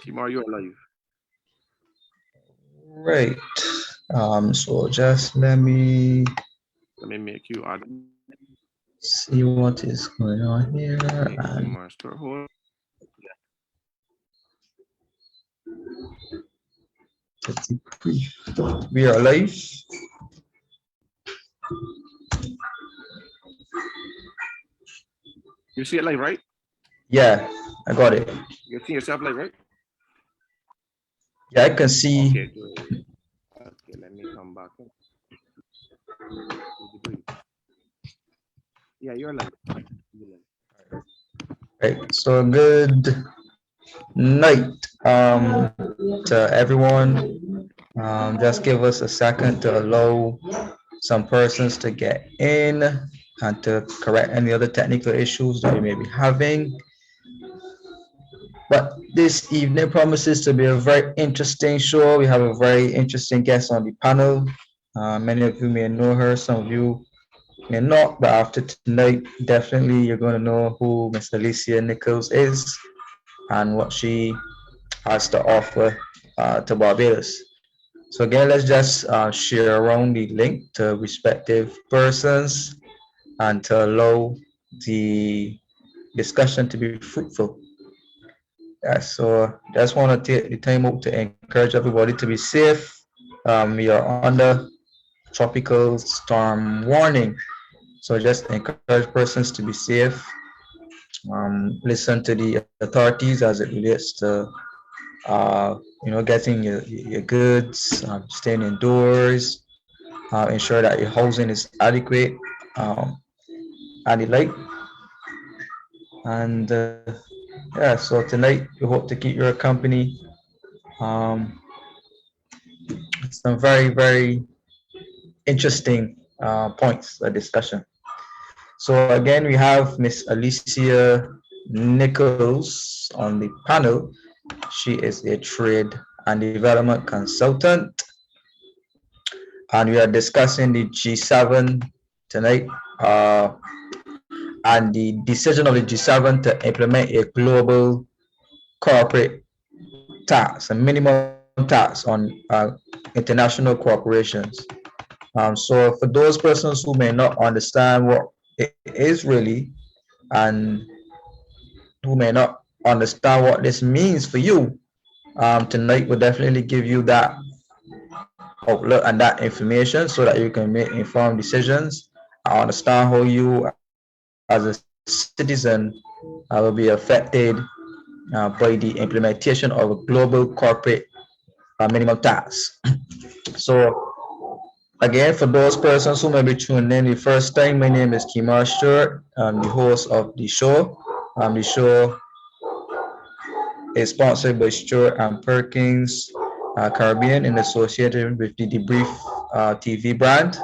Kemar, you're live. Right. So just let me Let me make you admin. see what is going on here. Make And Kemar Stuart hold. we are live. You see it live, right? Yeah, I got it. You see yourself live, right? Yeah, I can see. Okay, good. Okay, let me come back. DeBrief. Yeah, you're live. Right. So good night to everyone. Just give us a second to allow some persons to get in and to correct any other technical issues that we may be having. But this evening promises to be a very interesting show. We have a very interesting guest on the panel. Many of you may know her, some of you may not, but after tonight, definitely you're going to know who Miss Alicia Nichols is and what she has to offer to Barbados. So again, let's just share around the link to respective persons and to allow the discussion to be fruitful. Yeah, so just want to take the time out to encourage everybody to be safe. We are under tropical storm warning, so just encourage persons to be safe. Listen to the authorities as it relates to getting your goods, staying indoors, ensure that your housing is adequate, um, and the like. And yeah, so tonight we hope to keep your company. Um, some very, very interesting points of discussion. So again, we have Miss Alicia Nichols on the panel. She is a trade and development consultant, and we are discussing the G7 tonight, and the decision of the G7 to implement a global corporate tax, a minimum tax on international corporations. So for those persons who may not understand what it is really, and who may not understand what this means for you, tonight will definitely give you that outlook and that information so that you can make informed decisions. I understand how you as a citizen will be affected by the implementation of a global corporate minimum tax. So again, for those persons who may be tuning in the first time, my name is Kemar Stuart. I'm the host of the show. The show is sponsored by Stuart and Perkins Caribbean in association with the DeBrief TV brand.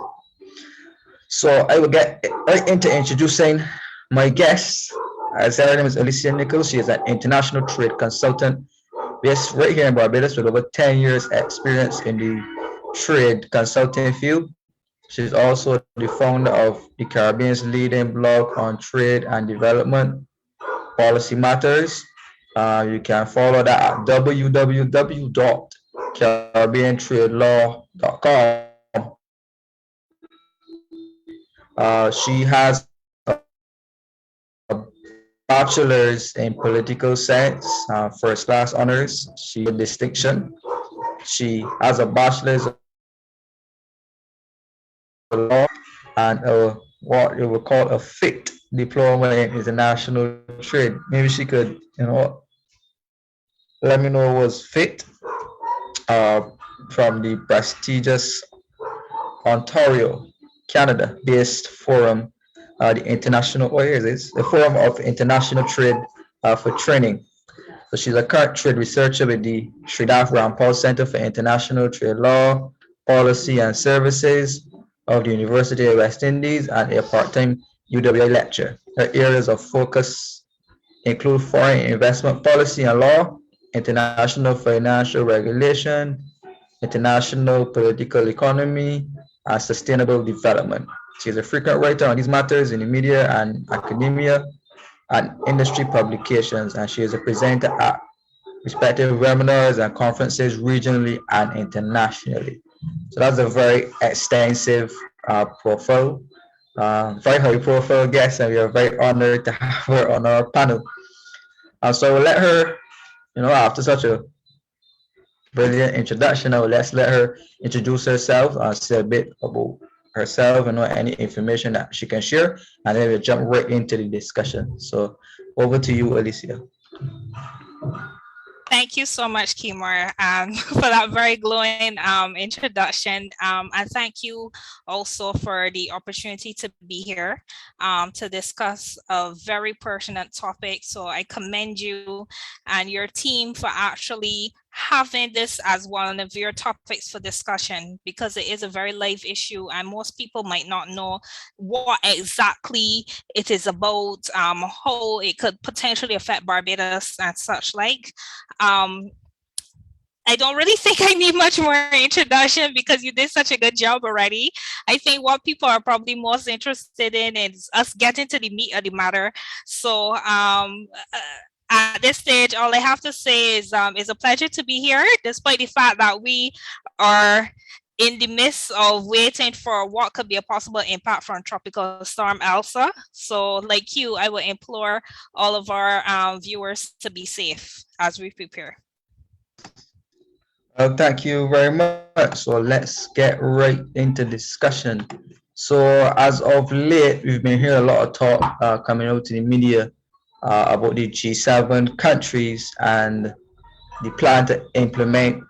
So I will get right into introducing my guest. As her name is Alicia Nichols. She is an international trade consultant based right here in Barbados with over 10 years experience in the trade consulting field. She's also the founder of the Caribbean's leading blog on trade and development policy matters. You can follow that at www.caribbeantradelaw.com. She has a bachelor's in political science, first class honors. She distinction. She has a bachelor's of law and what you would call a FIT diploma in international trade. Maybe she could, let me know what was FIT from the prestigious Ontario, Canada based forum, the international, what is this? The Forum of International Trade for Training. So she's a current trade researcher with the Sridhar Rampal Center for International Trade Law, Policy and Services of the University of West Indies and a part-time UWI lecturer. Her areas of focus include foreign investment policy and law, international financial regulation, international political economy, and sustainable development. She is a frequent writer on these matters in the media and academia and industry publications, and she is a presenter at respective webinars and conferences regionally and internationally. So that's a very extensive profile, very high profile guest, and we are very honored to have her on our panel. So we'll let her, after such a brilliant introduction, let's let her introduce herself, say a bit about herself and any information that she can share, and then we'll jump right into the discussion. So over to you, Alicia. Thank you so much, Kemar, for that very glowing introduction. And thank you also for the opportunity to be here to discuss a very pertinent topic. So I commend you and your team for actually having this as one of your topics for discussion, because it is a very live issue and most people might not know what exactly it is about, how it could potentially affect Barbados and such like. I don't really think I need much more introduction because you did such a good job already. I think what people are probably most interested in is us getting to the meat of the matter. So at this stage, all I have to say is it's a pleasure to be here, despite the fact that we are in the midst of waiting for what could be a possible impact from Tropical Storm Elsa. So like you, I will implore all of our viewers to be safe as we prepare. Thank you very much. So let's get right into discussion. So as of late, we've been hearing a lot of talk coming out to the media about the G7 countries and the plan to implement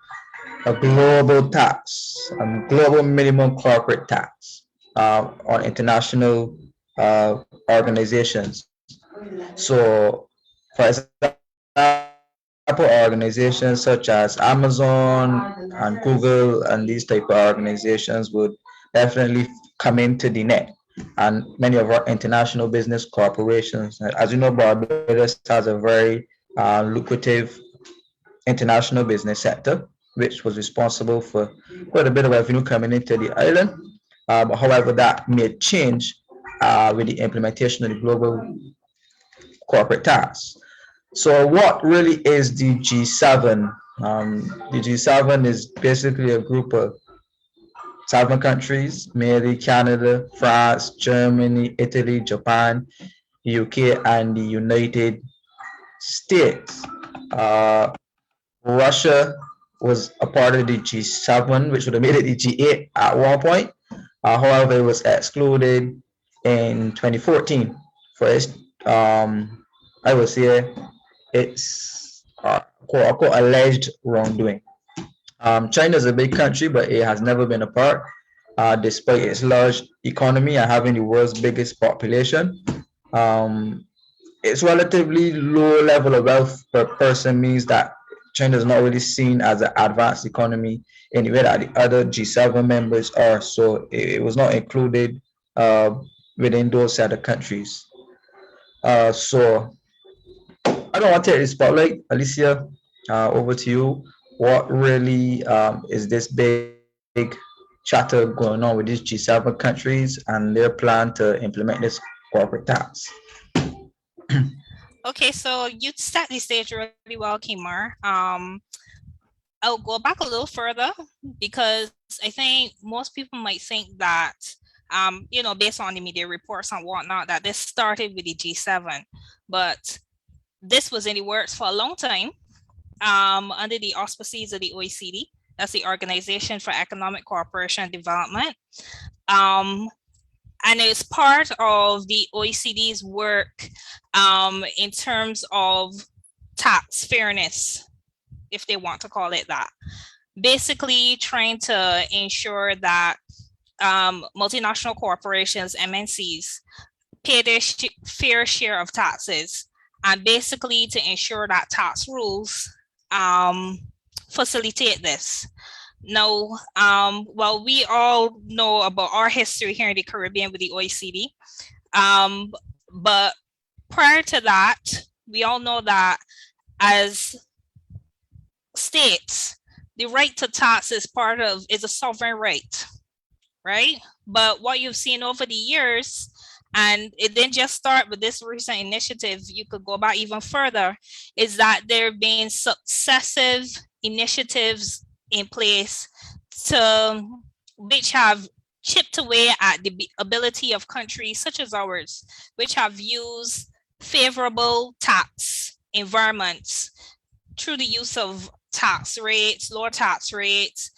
a global tax, a global minimum corporate tax on international organizations. So, for example, organizations such as Amazon and Google and these type of organizations would definitely come into the net. And many of our international business corporations, as you know, Barbados has a very lucrative international business sector, which was responsible for quite a bit of revenue coming into the island. However, that may change with the implementation of the global corporate tax. So what really is the G7? The G7 is basically a group of 7 countries, mainly Canada, France, Germany, Italy, Japan, UK, and the United States. Russia was a part of the G7, which would have made it the G8 at one point. However, it was excluded in 2014 for its, I would say, its quote unquote alleged wrongdoing. China is a big country, but it has never been a part, despite its large economy and having the world's biggest population. Its relatively low level of wealth per person means that China is not really seen as an advanced economy in the way that the other G7 members are. So it was not included within those set of countries. So I don't want to take the spotlight. Alicia, over to you. What really is this big chatter going on with these G7 countries and their plan to implement this corporate tax? Okay, so you set the stage really well, Kemar. I'll go back a little further because I think most people might think that, based on the media reports and whatnot, that this started with the G7, but this was in the works for a long time under the auspices of the OECD. That's the Organization for Economic Cooperation and Development. And it's part of the OECD's work in terms of tax fairness, if they want to call it that. Basically trying to ensure that multinational corporations, MNCs, pay their fair share of taxes, and basically to ensure that tax rules facilitate this. Now, well, we all know about our history here in the Caribbean with the OECD, but prior to that, we all know that as states, the right to tax is a sovereign right. right? But what you've seen over the years, and it didn't just start with this recent initiative, you could go back even further, is that there have been successive initiatives in place to which have chipped away at the ability of countries such as ours, which have used favorable tax environments through the use of tax rates, lower tax rates,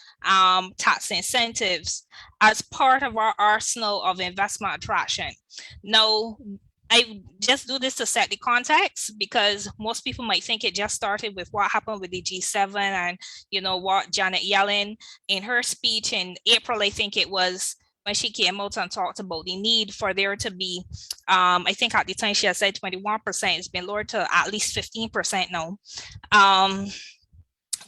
tax incentives as part of our arsenal of investment attraction. Now, I just do this to set the context because most people might think it just started with what happened with the G7 and, you know, what Janet Yellen in her speech in April, I think it was, when she came out and talked about the need for there to be, I think at the time she had said 21%, it's been lowered to at least 15% now,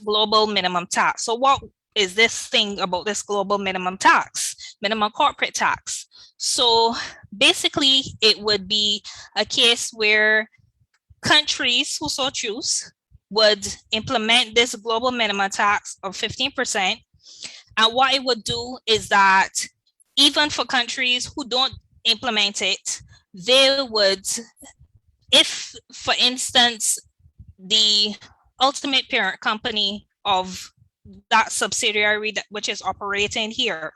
global minimum tax. So what is this thing about this global minimum tax, minimum corporate tax? So basically it would be a case where countries who so choose would implement this global minimum tax of 15%. And what it would do is that even for countries who don't implement it, they would, if, for instance, the ultimate parent company of that subsidiary which is operating here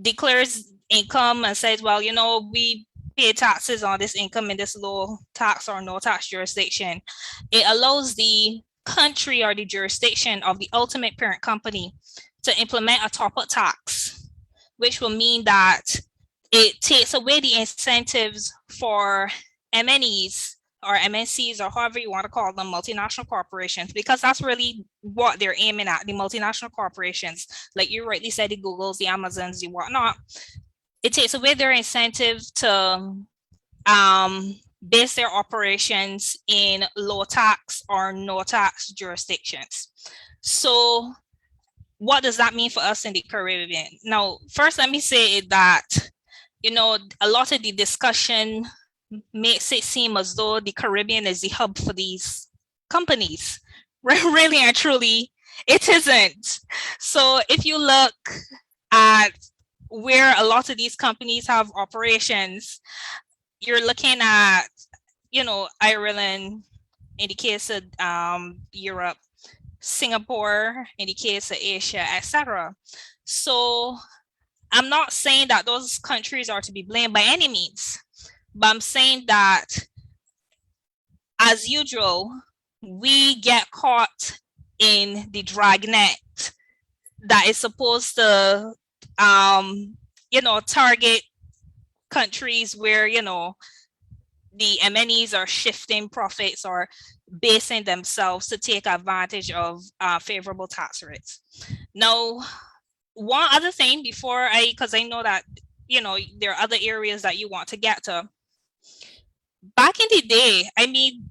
declares income and says, well, you know, we pay taxes on this income in this low tax or no tax jurisdiction, it allows the country or the jurisdiction of the ultimate parent company to implement a top-up tax, which will mean that it takes away the incentives for MNEs or MNCs or however you want to call them, multinational corporations, because that's really what they're aiming at, the multinational corporations. Like you rightly said, the Googles, the Amazons, the whatnot. It takes away their incentive to base their operations in low tax or no tax jurisdictions. So what does that mean for us in the Caribbean? Now, first, let me say that, you know, a lot of the discussion makes it seem as though the Caribbean is the hub for these companies. Really and truly, it isn't. So if you look at where a lot of these companies have operations, you're looking at, you know, Ireland, in the case of Europe, Singapore, in the case of Asia, etc. So I'm not saying that those countries are to be blamed by any means, but I'm saying that, as usual, we get caught in the dragnet that is supposed to, you know, target countries where, you know, the MNEs are shifting profits or basing themselves to take advantage of favorable tax rates. Now, one other thing before because I know that, you know, there are other areas that you want to get to. Back in the day, I mean,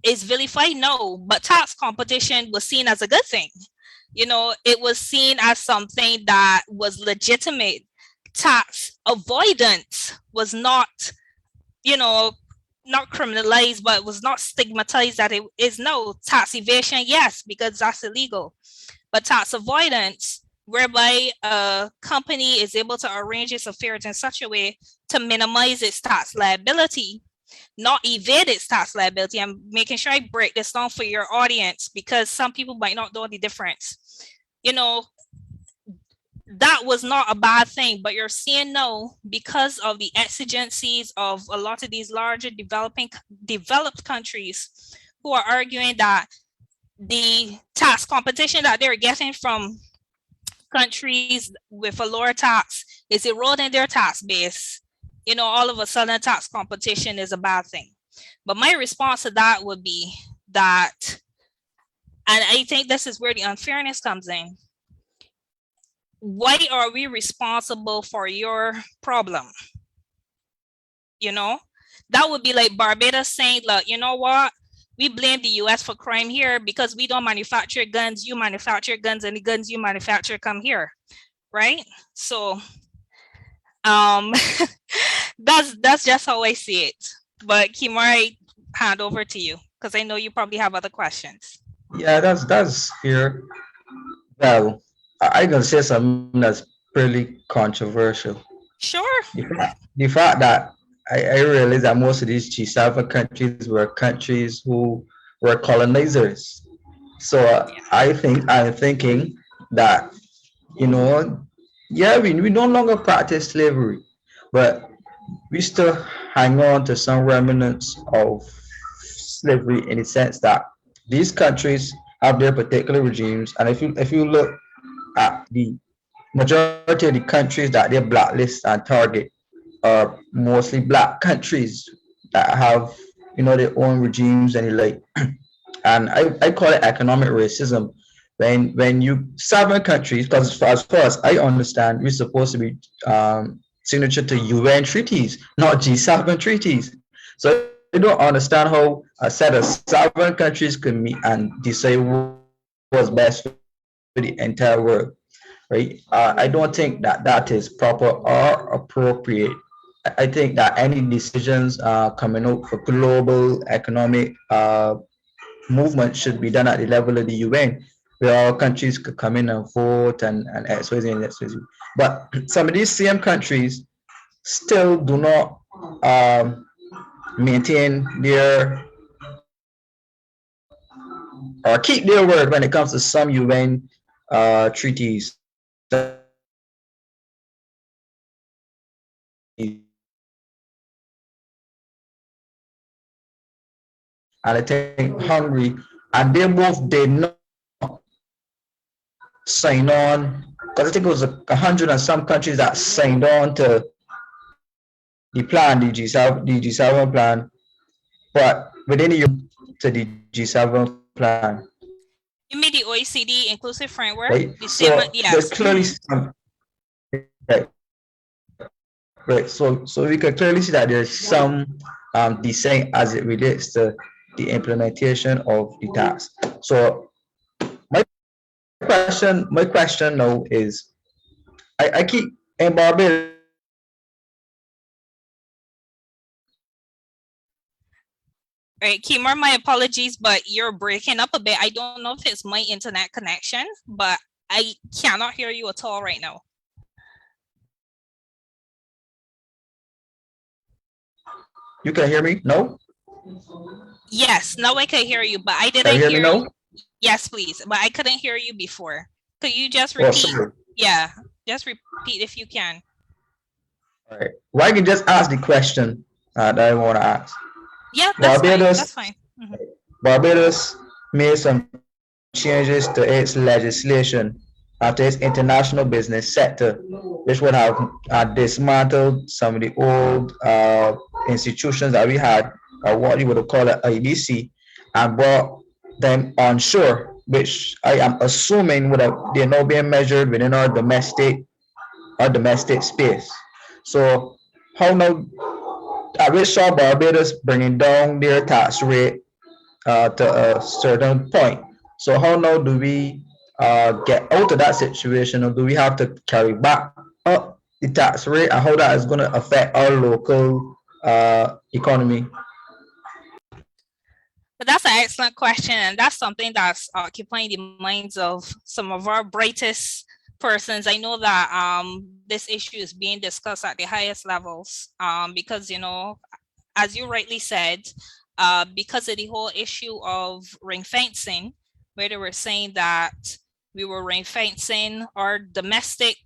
is vilified? No, but tax competition was seen as a good thing. You know, it was seen as something that was legitimate. Tax avoidance was not, you know, not criminalized, but was not stigmatized that it is. No, tax evasion, yes, because that's illegal. But tax avoidance, whereby a company is able to arrange its affairs in such a way to minimize its tax liability, not evade its tax liability. I'm making sure I break this down for your audience because some people might not know the difference. You know, that was not a bad thing, but you're seeing now, because of the exigencies of a lot of these larger developed countries who are arguing that the tax competition that they're getting from countries with a lower tax is eroding their tax base. You know, all of a sudden tax competition is a bad thing. But my response to that would be that, and I think this is where the unfairness comes in. Why are we responsible for your problem? You know, that would be like Barbados saying, look, you know what? We blame the US for crime here because we don't manufacture guns, you manufacture guns, and the guns you manufacture come here, right? So that's just how I see it. But Kemar, I hand over to you because I know you probably have other questions. Yeah, that's fair. Well, I can say something that's pretty controversial. Sure. The fact that I realize that most of these G7 countries were countries who were colonizers. So I'm thinking that, you know, yeah, we no longer practice slavery, but we still hang on to some remnants of slavery in the sense that these countries have their particular regimes, and if you look at the majority of the countries that they blacklist and target are mostly black countries that have, their own regimes and the like. And I call it economic racism. When you seven countries, because as far as I understand, we're supposed to be signature to UN treaties, not G7 treaties. So I don't understand how a set of seven countries could meet and decide what's best for the entire world, right? I don't think that that is proper or appropriate. I think that any decisions coming out for global economic movement should be done at the level of the UN, where all countries could come in and vote and XYZ and XYZ. But some of these same countries still do not um, maintain their or keep their word when it comes to some UN treaties. And I think Hungary, and they both did not sign on, because I think it was 100 and some countries that signed on to the plan, the G7 plan, but within the to the G7 plan, You mean the OECD inclusive right? framework? The So same, there's yes. clearly some, right. So we can clearly see that there's some design as it relates to the implementation of the tax. So my question now is, I keep in Barbados, Right, Kimar, my apologies, but you're breaking up a bit. I don't know if it's my internet connection, but I cannot hear you at all right now. you can hear me? No? Yes, now I can hear you, but I Can you didn't hear me hear now? you. Yes, please, but I couldn't hear you before. Could you just Oh, repeat? sorry. Yeah, just repeat if you can. All right. Well, I can just ask the question that I want to ask. Yeah, that's fine. Barbados, That's fine. Mhm. Barbados made some changes to its legislation after its international business sector, which would have dismantled some of the old institutions that we had, or what you would call it IBC, and brought them onshore, which I am assuming would have they're now being measured within our domestic space. So how now, we saw Barbados bringing down their tax rate to a certain point. So how now do we get out of that situation, or do we have to carry back up the tax rate, and how that is going to affect our local economy? But that's an excellent question, and that's something that's occupying the minds of some of our brightest persons. I know that this issue is being discussed at the highest levels because, as you rightly said, because of the whole issue of ring fencing, where they were saying that we were ring fencing our domestic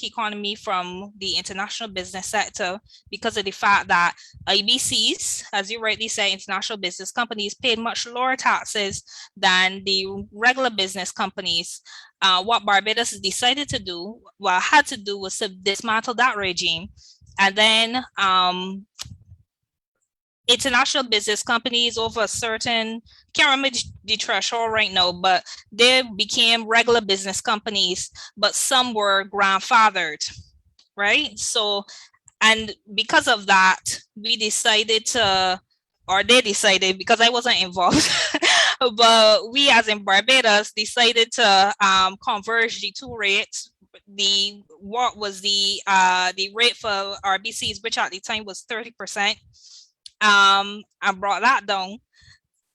economy from the international business sector, because of the fact that IBCs, as you rightly say, international business companies, paid much lower taxes than the regular business companies. What Barbados decided to do, had to do, was to dismantle that regime. And then international business companies over a certain, can't remember the threshold right now, but they became regular business companies, but some were grandfathered, right? So, and because of that, we decided to, or they decided, because I wasn't involved, but we as in Barbados decided to converge the two rates. What was the rate for RBCs, which at the time was 30%, and brought that down.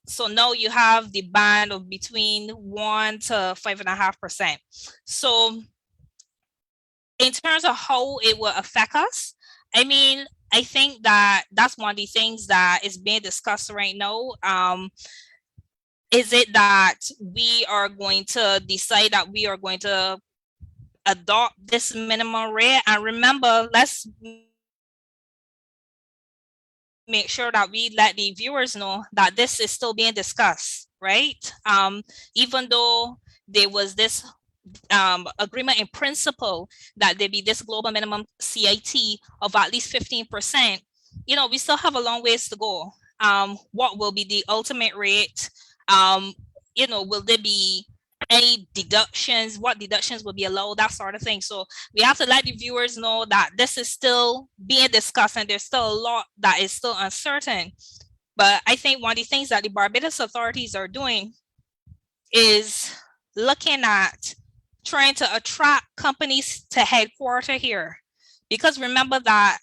So now you have the band of between 1 to 5.5%. So in terms of how it will affect us, I mean, I think that that's one of the things that is being discussed right now. Is it that we are going to decide that we are going to adopt this minimum rate? And remember, let's make sure that we let the viewers know that this is still being discussed, right? Even though there was this agreement in principle that there be this global minimum CIT of at least 15%, you know, we still have a long ways to go. What will be the ultimate rate? You know, will there be any deductions? What deductions will be allowed? That sort of thing. So we have to let the viewers know that this is still being discussed and there's still a lot that is still uncertain. But I think one of the things that the Barbados authorities are doing is looking at trying to attract companies to headquarter here, because remember that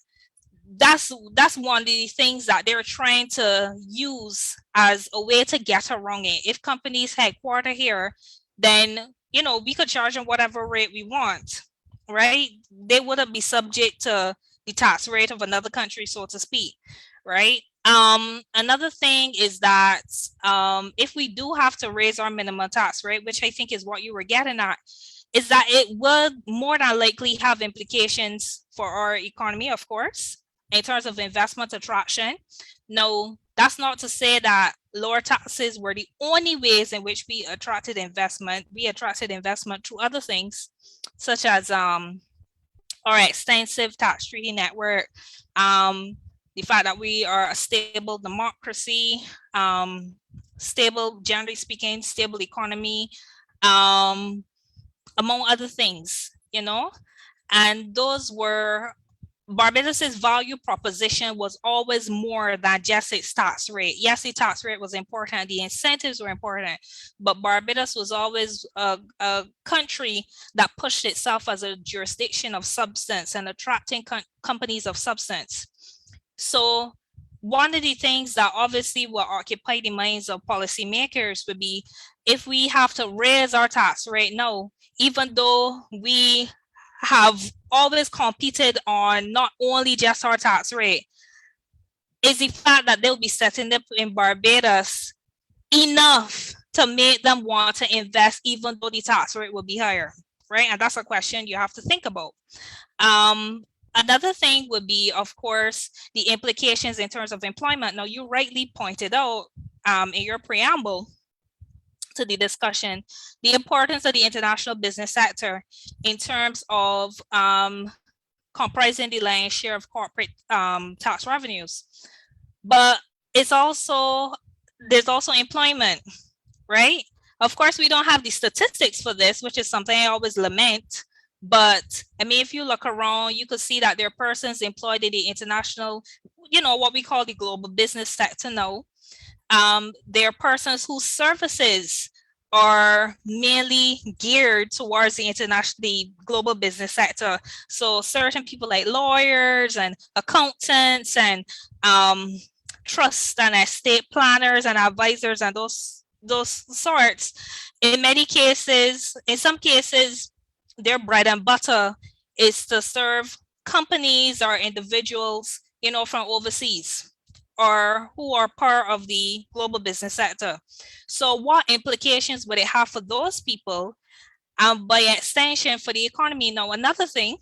that's one of the things that they're trying to use as a way to get around it. If companies headquarter here, then, you know, we could charge them whatever rate we want, right? They wouldn't be subject to the tax rate of another country, so to speak, right? Another thing is that if we do have to raise our minimum tax rate, which I think is what you were getting at, is that it would more than likely have implications for our economy, of course, in terms of investment attraction. No, that's not to say that lower taxes were the only ways in which we attracted investment. We attracted investment through other things, such as our extensive tax treaty network, the fact that we are a stable democracy, stable, generally speaking, stable economy, among other things, you know, and those were Barbados's value proposition was always more than just its tax rate. Yes, the tax rate was important, the incentives were important, but Barbados was always a country that pushed itself as a jurisdiction of substance and attracting companies of substance. So one of the things that obviously will occupy the minds of policymakers would be if we have to raise our tax rate now, even though we have always competed on not only just our tax rate, is the fact that they'll be setting up in Barbados enough to make them want to invest even though the tax rate will be higher, right? And that's a question you have to think about. Another thing would be, of course, the implications in terms of employment. Now, you rightly pointed out in your preamble to the discussion, the importance of the international business sector in terms of comprising the lion's share of corporate tax revenues. But it's also, there's also employment, right? Of course, we don't have the statistics for this, which is something I always lament. But I mean, if you look around, you could see that there are persons employed in the international, you know, what we call the global business sector now. There are persons whose services are mainly geared towards the international, the global business sector. So certain people like lawyers and accountants and trust and estate planners and advisors and those sorts, in many cases, in some cases, their bread and butter is to serve companies or individuals, you know, from overseas or who are part of the global business sector. So what implications would it have for those people and by extension for the economy? Now, another thing,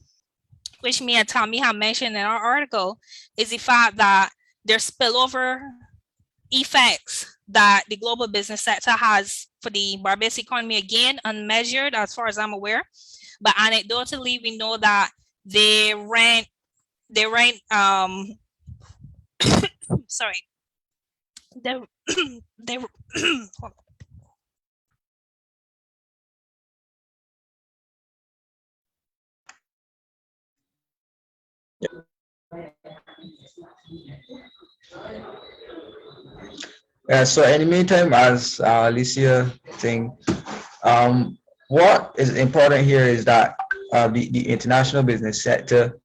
which me and Tommy have mentioned in our article, is the fact that there's spillover effects that the global business sector has for the Barbados economy, again, unmeasured as far as I'm aware. But anecdotally, we know that they rent, sorry, they So in the meantime, as Alicia think, what is important here is that the international business sector,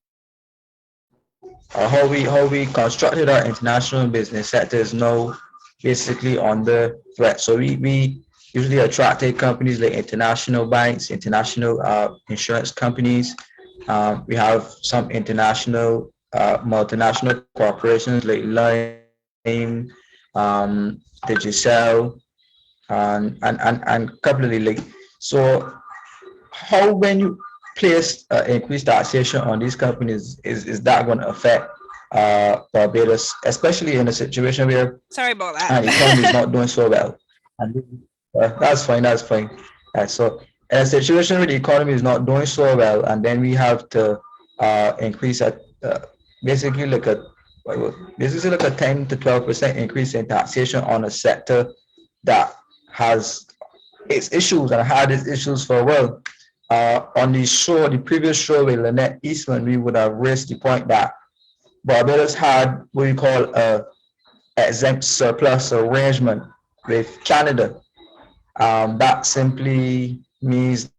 how we constructed our international business sector is now basically under threat. So we usually attracted companies like international banks, international insurance companies. We have some international multinational corporations like Lime, Digicel, and couple of like. So how when you place increased taxation on these companies is that going to affect Barbados, especially in a situation where Sorry about the economy is that. not doing so well? And that's fine, that's fine. So in a situation where the economy is not doing so well, and then we have to increase at basically like a basically like a 10 to 12% increase in taxation on a sector that has its issues and had its issues for a while. On the show, the previous show with Lynette Eastman, we would have raised the point that Barbados had what we call a exempt surplus arrangement with Canada. That simply means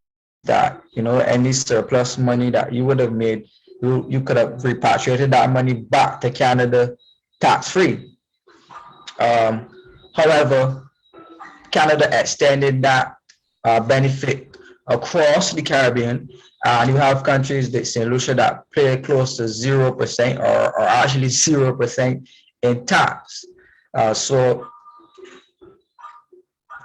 that any surplus money that you would have made, you could have repatriated that money back to Canada tax free. However, Canada extended that benefit across the Caribbean, and you have countries like St. Lucia that pay close to 0% or actually 0% in tax. So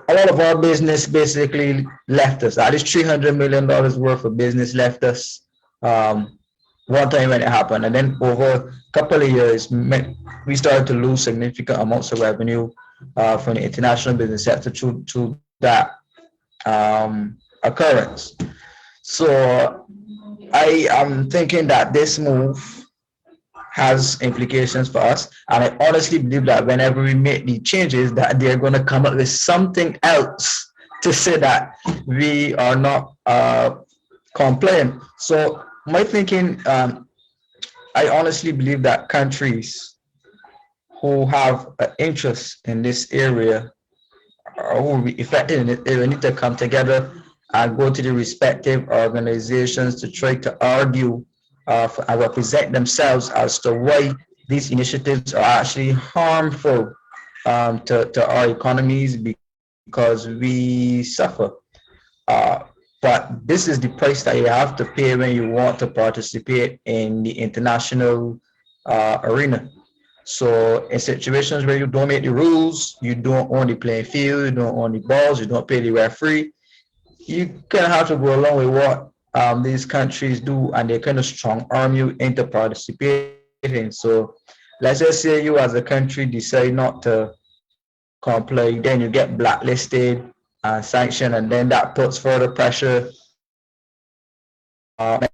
a lot of our business basically left us. At least $300 million worth of business left us one time when it happened. And then over a couple of years, we started to lose significant amounts of revenue from the international business sector to that occurrence. So I am thinking that this move has implications for us, and I honestly believe that whenever we make the changes, that they're going to come up with something else to say that we are not compliant. So my thinking, I honestly believe that countries who have an interest in this area or who will be affected in it, they need to come together and go to the respective organizations to try to argue and represent themselves as to why these initiatives are actually harmful to our economies because we suffer. But this is the price that you have to pay when you want to participate in the international arena. So in situations where you don't make the rules, you don't own the playing field, you don't own the balls, you don't pay the referee, you kind of have to go along with what these countries do, and they kind of strong arm you into participating. So let's just say you as a country decide not to comply, then you get blacklisted and sanctioned, and then that puts further pressure. I'm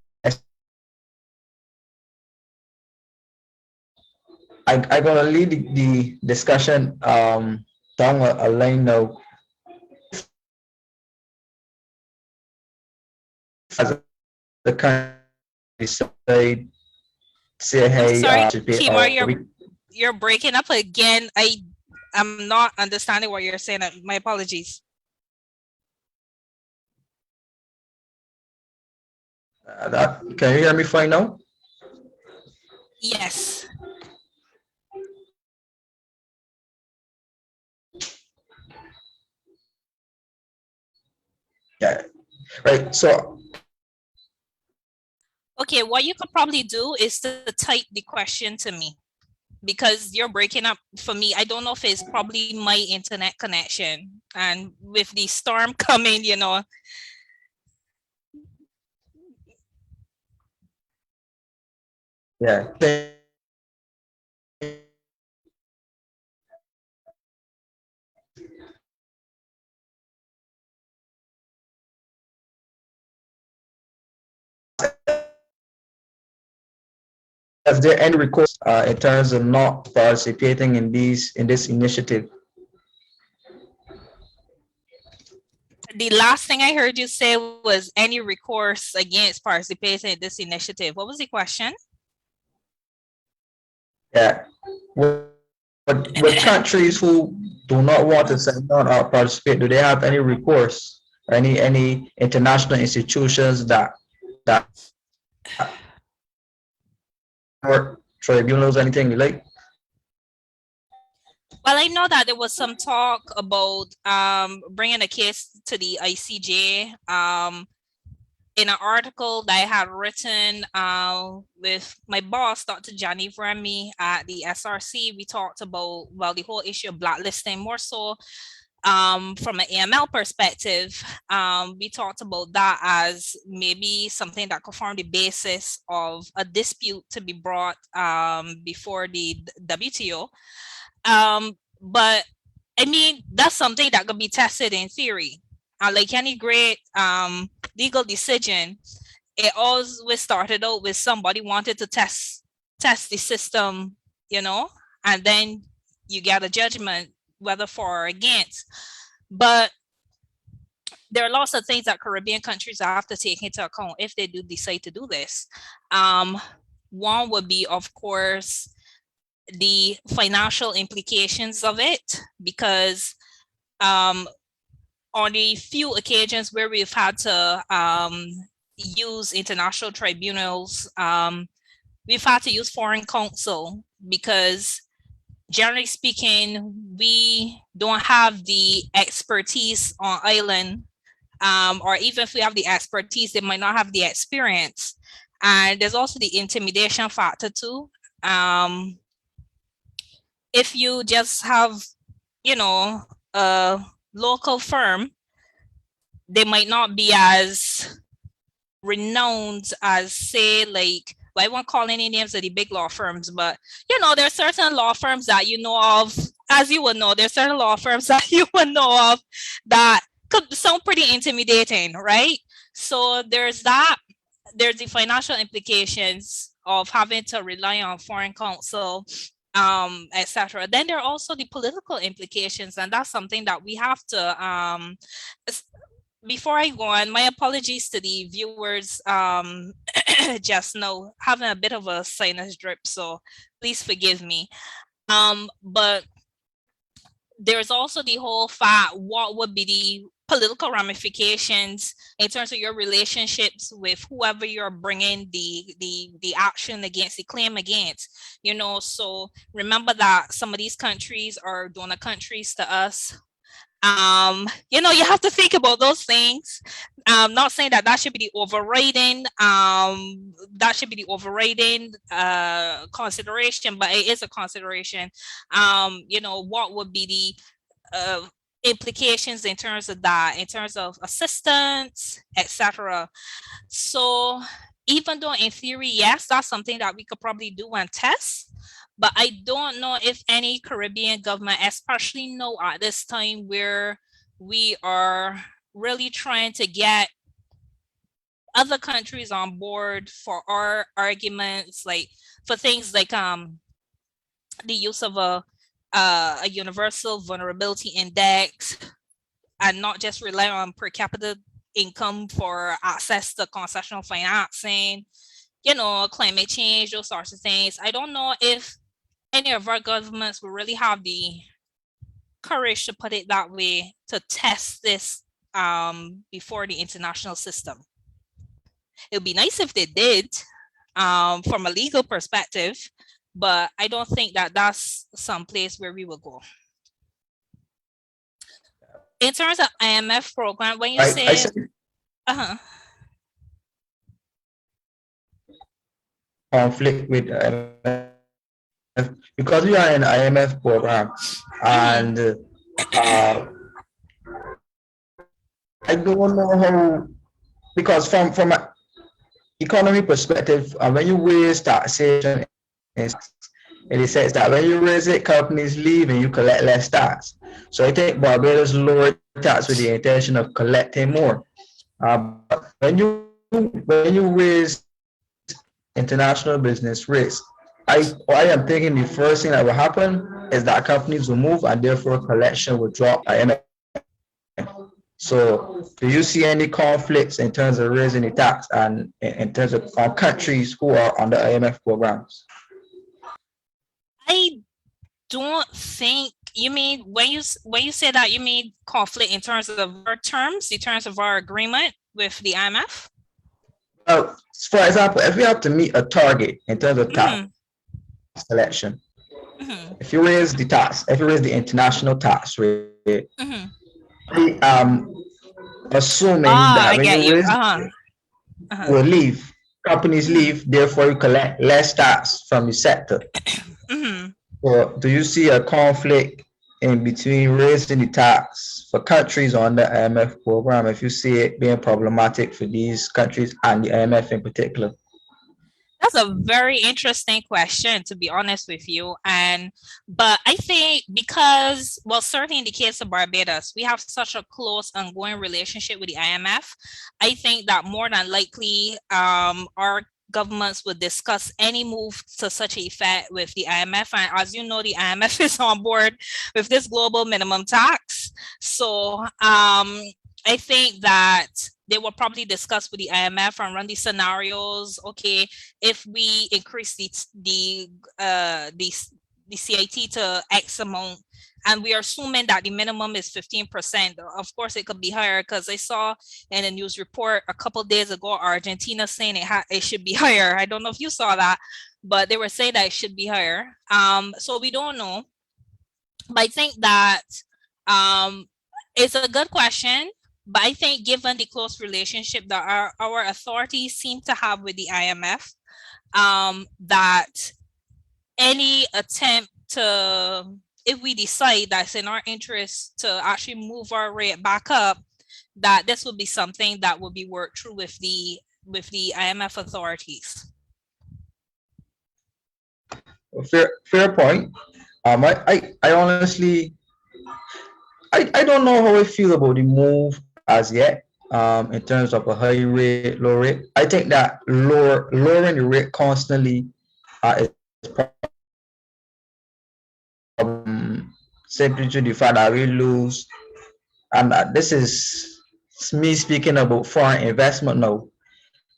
gonna lead the discussion down a line now. As the country decide, say, I'm hey, sorry, participate, Kemar, or we you're breaking up again. I'm not understanding what you're saying. My apologies. that can you hear me fine now? Yes. Yeah, right. So Okay, what you could probably do is to type the question to me because you're breaking up for me. I don't know if it's probably my internet connection, and with the storm coming, yeah, is there any request in terms of not participating in this initiative? the last thing I heard you say was any recourse against participating in this initiative. What was the question? Yeah, with countries who do not want to sign on or participate, do they have any recourse or any international institutions that or tribunals, anything you like? Well, I know that there was some talk about bringing a case to the ICJ. In an article that I had written with my boss, Dr. Johnny Remy at the SRC, we talked about, well, the whole issue of blacklisting more so from an AML perspective. We talked about that as maybe something that could form the basis of a dispute to be brought before the WTO. But I mean, that's something that could be tested in theory. Like any great legal decision, it always started out with somebody wanted to test the system, you know, and then you get a judgment whether for or against. But there are lots of things that Caribbean countries have to take into account if they do decide to do this. One would be, of course, the financial implications of it, because on the few occasions where we've had to use international tribunals, we've had to use foreign counsel because generally speaking, we don't have the expertise on island, or even if we have the expertise, they might not have the experience. And there's also the intimidation factor too. If you just have, you know, a local firm, they might not be as renowned as, say, like, well, I won't call any names of the big law firms, but you know, there are certain law firms that you know of, as you would know, there's certain law firms that you would know of that could sound pretty intimidating, right? So there's that. There's the financial implications of having to rely on foreign counsel, etc. Then there are also the political implications, and that's something that we have to before I go on, my apologies to the viewers just now, having a bit of a sinus drip, so please forgive me. But there's also the whole fact, what would be the political ramifications in terms of your relationships with whoever you're bringing the action against, the claim against, you know. So remember that some of these countries are donor countries to us. You know, you have to think about those things. Not saying that should be the overriding consideration, but it is a consideration. You know, what would be the implications in terms of that, in terms of assistance, etc. So even though in theory, yes, that's something that we could probably do and test, but I don't know if any Caribbean government, especially now at this time where we are really trying to get other countries on board for our arguments, like for things like the use of a universal vulnerability index, and not just rely on per capita income for access to concessional financing, you know, climate change, those sorts of things. I don't know if any of our governments will really have the courage, to put it that way, to test this before the international system. It would be nice if they did from a legal perspective, but I don't think that that's some place where we will go. In terms of IMF program, when you say conflict with IMF, because we are in IMF program, and I don't know how, because from an economy perspective, when you raise taxation, it says that when you raise it, companies leave and you collect less tax. So I think Barbados lowered tax with the intention of collecting more. When you raise international business rates, I am thinking the first thing that will happen is that companies will move and therefore collection will drop. So do you see any conflicts in terms of raising the tax and in terms of countries who are on the IMF programs? I don't think you mean, when you say that, you mean conflict in terms of our terms, in terms of our agreement with the IMF? For example, if we have to meet a target in terms of tax collection, Mhm. If you raise the tax, if you raise the international tax rate, Mhm. assuming that Ah, when I you get you. raise, Uh-huh. will leave, companies Mhm. leave, therefore you collect less tax from the sector. Mhm. So do you see a conflict in between raising the tax for countries on the IMF program if you see it being problematic for these countries and the IMF in particular? That's a very interesting question, to be honest with you. But I think because, well, certainly in the case of Barbados, we have such a close ongoing relationship with the IMF. I think that more than likely, our governments would discuss any move to such a effect with the IMF. And as you know, the IMF is on board with this global minimum tax. So I think that they will probably discuss with the IMF and run these scenarios. Okay, if we increase the CIT to X amount, and we are assuming that the minimum is 15%. Of course, it could be higher because I saw in a news report a couple days ago Argentina saying it should be higher. I don't know if you saw that, but they were saying that it should be higher. So we don't know, but I think that um, it's a good question. But I think given the close relationship that our authorities seem to have with the IMF, that any attempt to, if we decide that's in our interest to actually move our rate back up, that this would be something that would be worked through with the IMF authorities. Fair point. I honestly, I don't know how I feel about the move as yet. In terms of a high rate, low rate, I think that lowering the rate constantly is simply to the fact that we lose, and this is me speaking about foreign investment now,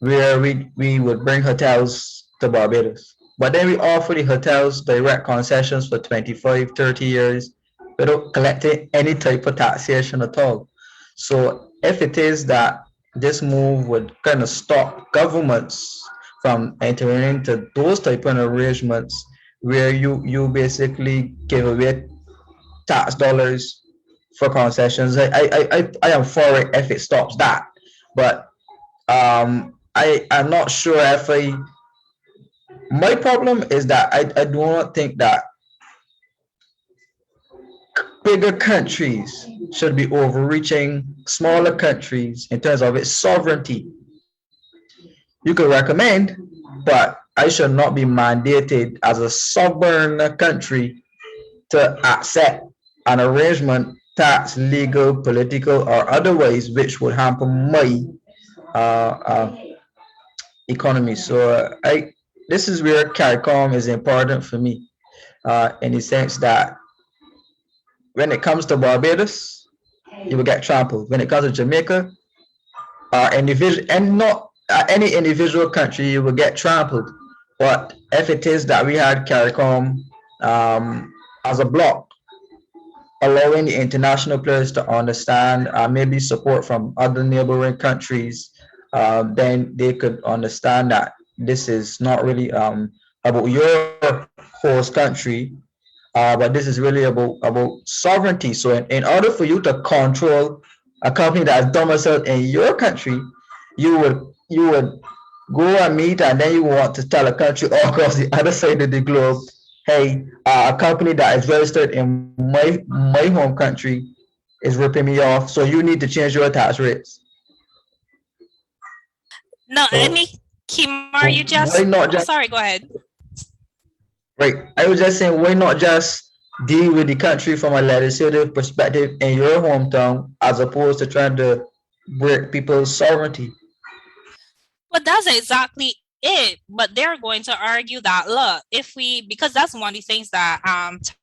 where we would bring hotels to Barbados. But then we offer the hotels direct concessions for 25, 30 years without collecting any type of taxation at all. So if it is that this move would kind of stop governments from entering into those type of arrangements where you basically give away tax dollars for concessions, I am for it if it stops that. But I'm not sure if I. My problem is that I do not think that bigger countries should be overreaching smaller countries in terms of its sovereignty. You could recommend, but I should not be mandated as a sovereign country to accept an arrangement, tax, legal, political, or otherwise, which would hamper my uh, uh, economy. So I this is where CARICOM is important for me, in the sense that when it comes to Barbados, you will get trampled. When it comes to Jamaica, individual and not any individual country, you will get trampled. But if it is that we had CARICOM as a block, allowing the international players to understand, maybe support from other neighboring countries, then they could understand that this is not really about your host country, but this is really about sovereignty. So in order for you to control a company that is domiciled in your country, you would go and meet, and then you want to tell a country all across the other side of the globe, hey, a company that is registered in my home country is ripping me off, so you need to change your tax rates. No, I So mean, Kimar, you just, why not oh, just sorry, go ahead. right? I was just saying, why not just deal with the country from a legislative perspective in your hometown as opposed to trying to break people's sovereignty? But that's exactly it. But they're going to argue that, look, if we, because that's one of the things that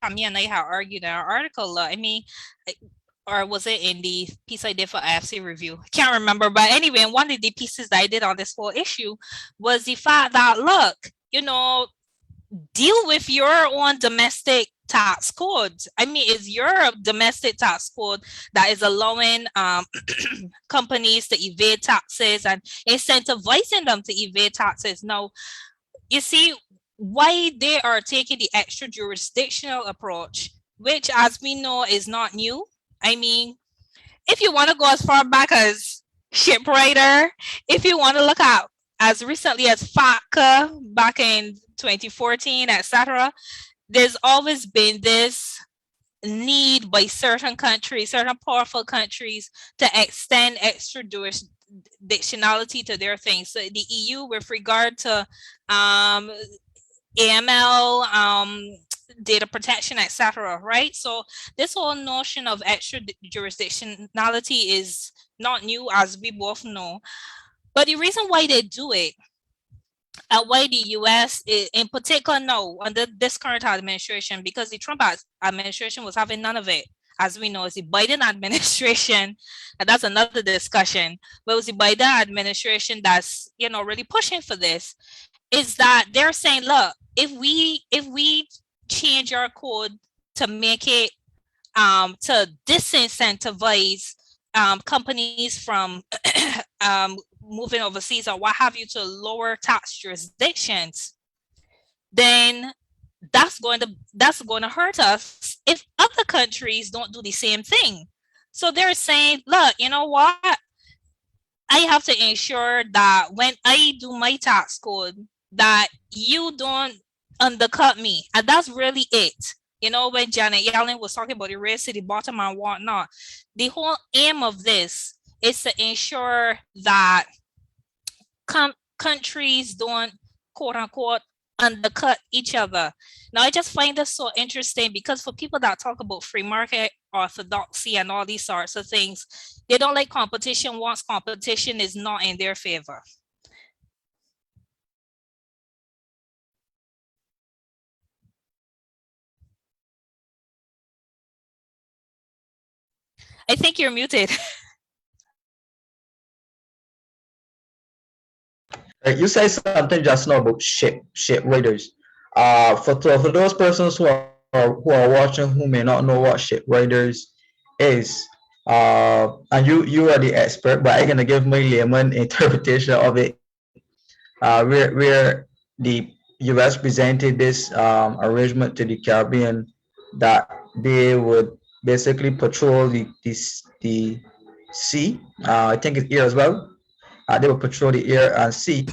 Tammy and I have argued in our article. Look, I mean, or was it in the piece I did for IFC review? I can't remember. But anyway, one of the pieces that I did on this whole issue was the fact that, look, deal with your own domestic tax code. I mean, it's your domestic tax code that is allowing companies to evade taxes and incentivizing them to evade taxes. Now, you see, why they are taking the extra jurisdictional approach, which as we know is not new. I mean, if you want to go as far back as Shipwriter, if you want to look at as recently as FATCA back in 2014, etc., there's always been this need by certain countries, certain powerful countries, to extend extra jurisdictionality to their things. So the EU, with regard to AML, data protection, etc. Right? So this whole notion of extra jurisdictionality is not new, as we both know. But the reason why they do it, and why the US in particular now under this current administration, because the Trump administration was having none of it. As we know, it's the Biden administration, and that's another discussion. But it was the Biden administration that's really pushing for this. Is that they're saying, look, if we change our code to make it to disincentivize companies from moving overseas or what have you to lower tax jurisdictions, then that's going to hurt us if other countries don't do the same thing. So they're saying, look, you know what? I have to ensure that when I do my tax code, that you don't undercut me. And that's really it. When Janet Yellen was talking about the race to the bottom and whatnot, the whole aim of this is to ensure that countries don't, quote unquote, undercut each other. Now, I just find this so interesting because for people that talk about free market orthodoxy and all these sorts of things, they don't like competition once competition is not in their favor. I think you're muted. You say something just now about ship raiders. For those persons who are watching who may not know what ship raiders is, and you are the expert, but I'm gonna give my layman interpretation of it. Where the U.S. presented this arrangement to the Caribbean that they would basically patrol the sea. I think it's air as well. They would patrol the air and sea.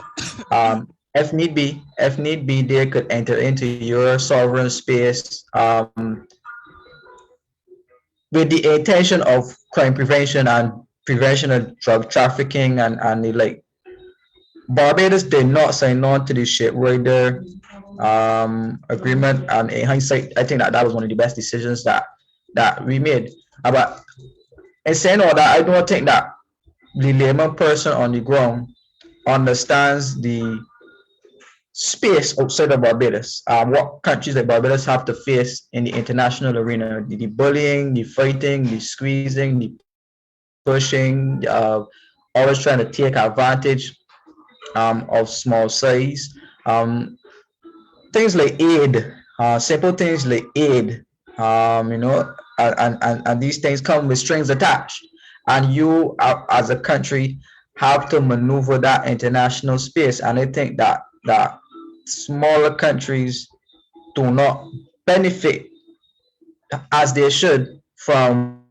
If need be, they could enter into your sovereign space with the intention of crime prevention and prevention of drug trafficking and the like. Barbados did not sign on to the ship raider agreement, and in hindsight, I think that was one of the best decisions that we made. But in saying all that, I don't think that the layman person on the ground understands the space outside of Barbados. What countries like Barbados have to face in the international arena: the bullying, the fighting, the squeezing, the pushing, always trying to take advantage of small size. Things like aid, simple things like aid, and these things come with strings attached. And you, as a country, have to maneuver that international space. And I think that smaller countries do not benefit as they should from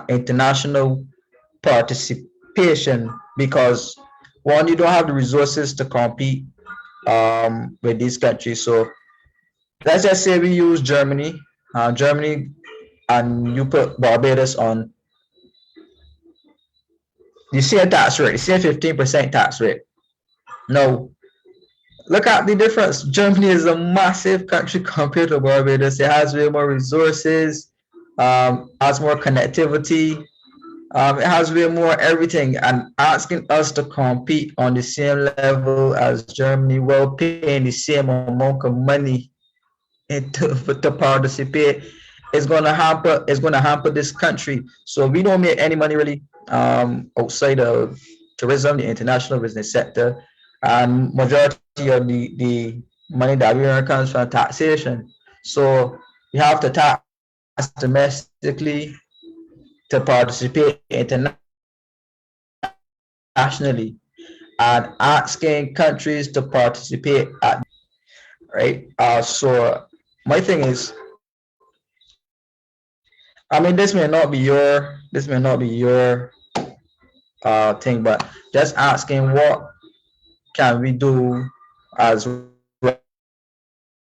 international participation because one, you don't have the resources to compete with these countries. So let's just say we use Germany, and you put Barbados on the same tax rate, the same 15% tax rate. No, look at the difference. Germany is a massive country compared to Barbados. It has way more resources, has more connectivity, it has way more everything, and asking us to compete on the same level as Germany while paying the same amount of money to participate is going to hamper this country. So we don't make any money really outside of tourism, the international business sector, and majority of the money that we earn comes from taxation. So you have to tax domestically to participate internationally, and asking countries to participate at right? So my thing is, I mean, this may not be your thing, but just asking what can we do as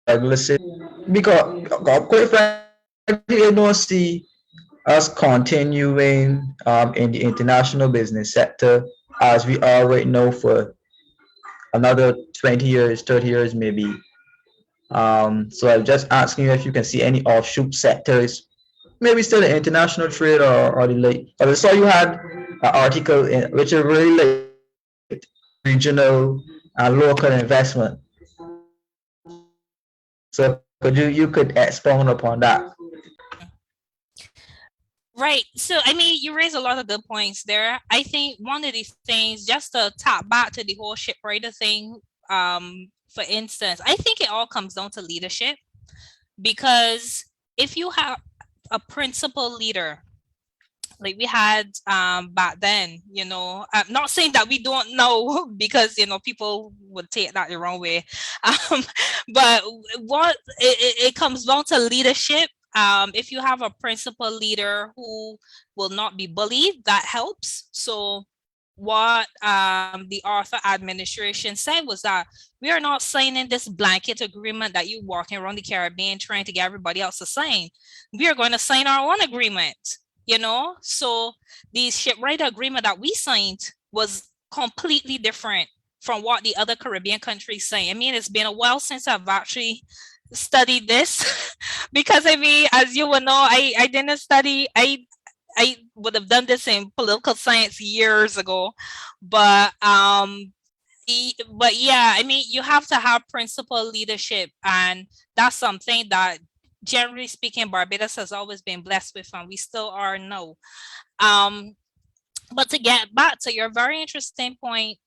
regular citizens, because quite frankly, I don't see us continuing in the international business sector as we are right now for another 20 years, 30 years maybe. So I'm just asking you if you can see any offshoot sectors, maybe still the international trade or the like. I saw you had an article in, which is really like regional and local investment. So you could expound upon that. Right. So, I mean, you raise a lot of good points there. I think one of these things, just to tap back to the whole shipwriter thing, for instance, I think it all comes down to leadership, because if you have a principal leader like we had back then, I'm not saying that we don't know because people would take that the wrong way, um, but what it comes down to leadership. If you have a principal leader who will not be bullied, that helps. So what the Arthur administration said was that we are not signing this blanket agreement that you walking around the Caribbean trying to get everybody else to sign. We are going to sign our own agreement. So the shipwright agreement that we signed was completely different from what the other Caribbean countries say. I mean, it's been a while since I've actually studied this because I mean, as you will know, I didn't study. I would have done this in political science years ago, but yeah, I mean, you have to have principal leadership, and that's something that generally speaking Barbados has always been blessed with, and we still are now. But to get back to your very interesting point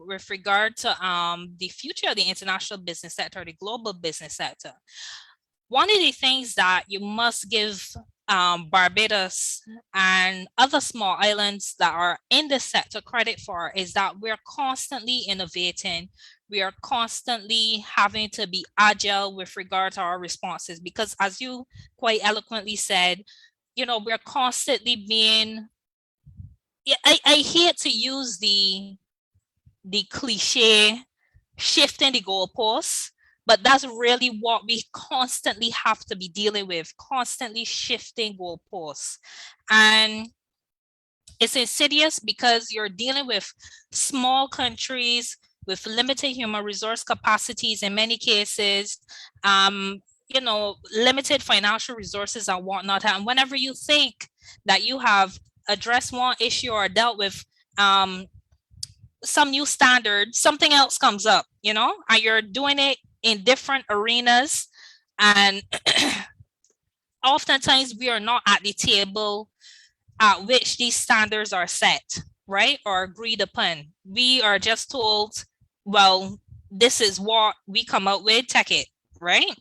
with regard to the future of the international business sector, the global business sector, one of the things that you must give Barbados and other small islands that are in this sector credit for is that we're constantly innovating. We are constantly having to be agile with regard to our responses, because as you quite eloquently said, we're constantly being, I hate to use the cliche shifting the goalposts, but that's really what we constantly have to be dealing with, constantly shifting goalposts. And it's insidious because you're dealing with small countries with limited human resource capacities in many cases, limited financial resources and whatnot. And whenever you think that you have addressed one issue or dealt with some new standard, something else comes up, and you're doing it in different arenas. And oftentimes we are not at the table at which these standards are set, right, or agreed upon. We are just told, well, this is what we come up with, take it, right?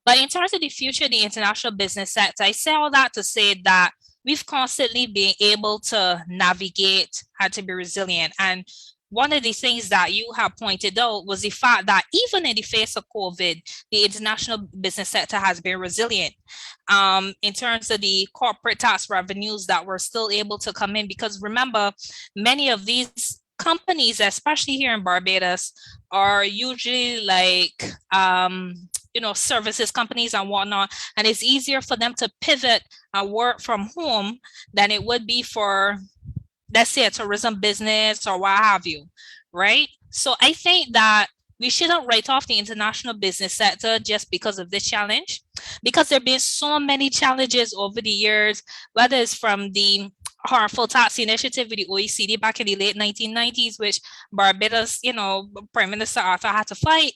But in terms of the future of the international business sector, I say all that to say that we've constantly been able to navigate, had to be resilient. And one of the things that you have pointed out was the fact that even in the face of COVID, the international business sector has been resilient in terms of the corporate tax revenues that were still able to come in. Because remember, many of these companies, especially here in Barbados, are usually like services companies and whatnot, and it's easier for them to pivot and work from home than it would be for, let's say, a tourism business or what have you, right? So I think that we shouldn't write off the international business sector just because of this challenge, because there have been so many challenges over the years, whether it's from the harmful tax initiative with the OECD back in the late 1990s, which Barbados, Prime Minister Arthur had to fight,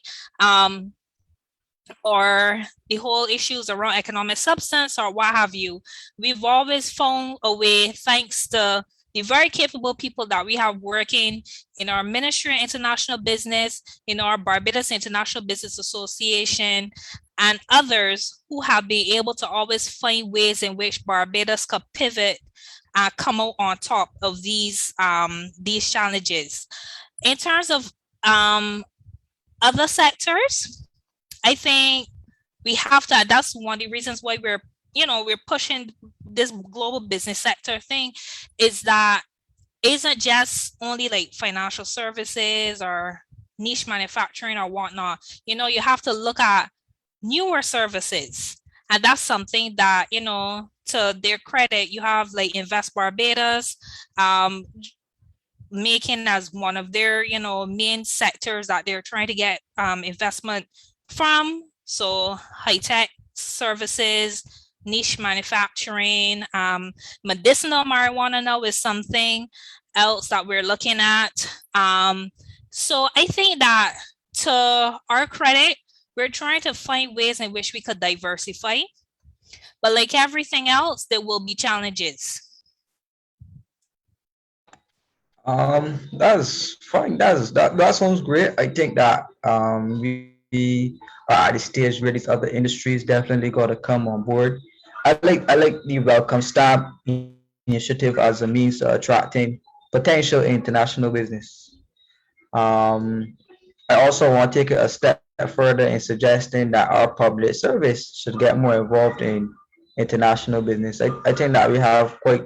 or the whole issues around economic substance or what have you. We've always found a way, thanks to the very capable people that we have working in our Ministry of International Business, in our Barbados International Business Association, and others who have been able to always find ways in which Barbados could pivot and come out on top of these challenges. In terms of other sectors, I think we have to, that's one of the reasons why we're pushing this global business sector thing, is that isn't just only like financial services or niche manufacturing or whatnot. You have to look at newer services. And that's something that, to their credit, you have like Invest Barbados, making as one of their, main sectors that they're trying to get investment from. So high-tech services, niche manufacturing, medicinal marijuana now is something else that we're looking at. So I think that, to our credit, we're trying to find ways in which we could diversify. But like everything else, there will be challenges. That's fine. That sounds great. I think that we are at the stage where these other industries definitely got to come on board. I like the welcome stamp initiative as a means of attracting potential international business. Um, I also want to take it a step further in suggesting that our public service should get more involved in international business. I think that we have quite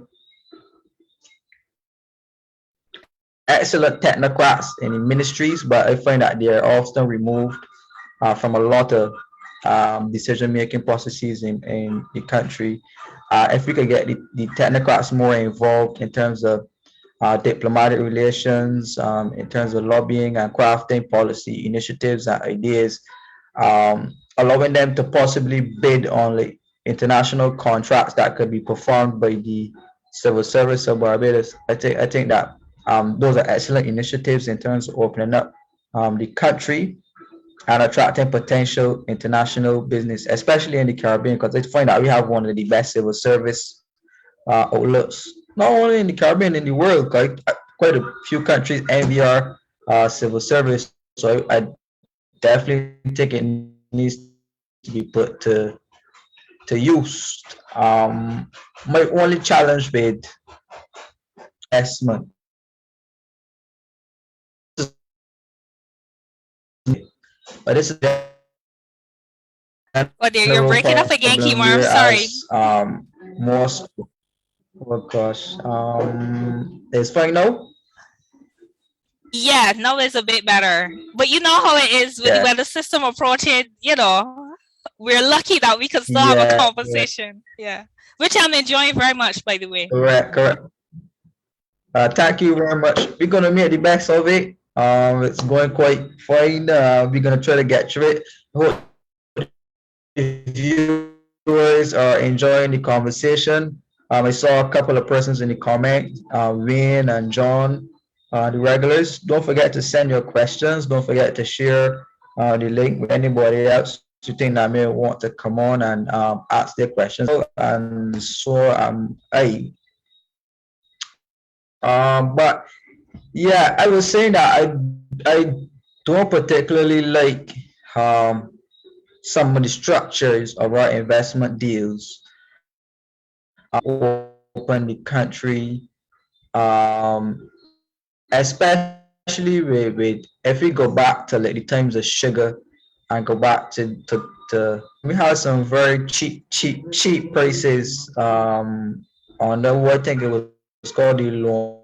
excellent technocrats in ministries, but I find that they are often removed from a lot of decision-making processes in the country. If we could get the technocrats more involved in terms of diplomatic relations, in terms of lobbying and crafting policy initiatives and ideas, allowing them to possibly bid on like international contracts that could be performed by the civil service of Barbados. I think that those are excellent initiatives in terms of opening up the country and attracting potential international business, especially in the Caribbean, because I find that we have one of the best civil service outlets, not only in the Caribbean, in the world. Quite a few countries envy our civil service. So I definitely think it needs to be put to use. My only challenge with investment, but this is Oh dear, you're breaking up again, problem Kemar. I'm sorry. whereas most, oh gosh, it's fine now. Yeah, now it's a bit better. But you know how it is with the Yeah, weather system approaching, we're lucky that we can still have a yeah, conversation. Yeah. Which I'm enjoying very much, by the way. correct. Thank you very much. We're gonna make the best of it. It's going quite fine. We're gonna try to get through it. Hope the viewers are enjoying the conversation. I saw a couple of persons in the comment, Wayne and John, the regulars. Don't forget to send your questions. Don't forget to share the link with anybody else you think that may want to come on and ask their questions. And so, but yeah, I was saying that I don't particularly like some of the structures of our investment deals. Open the country, especially with if we go back to like the times of sugar and go back to we have some very cheap prices on the what I think it was called the loan,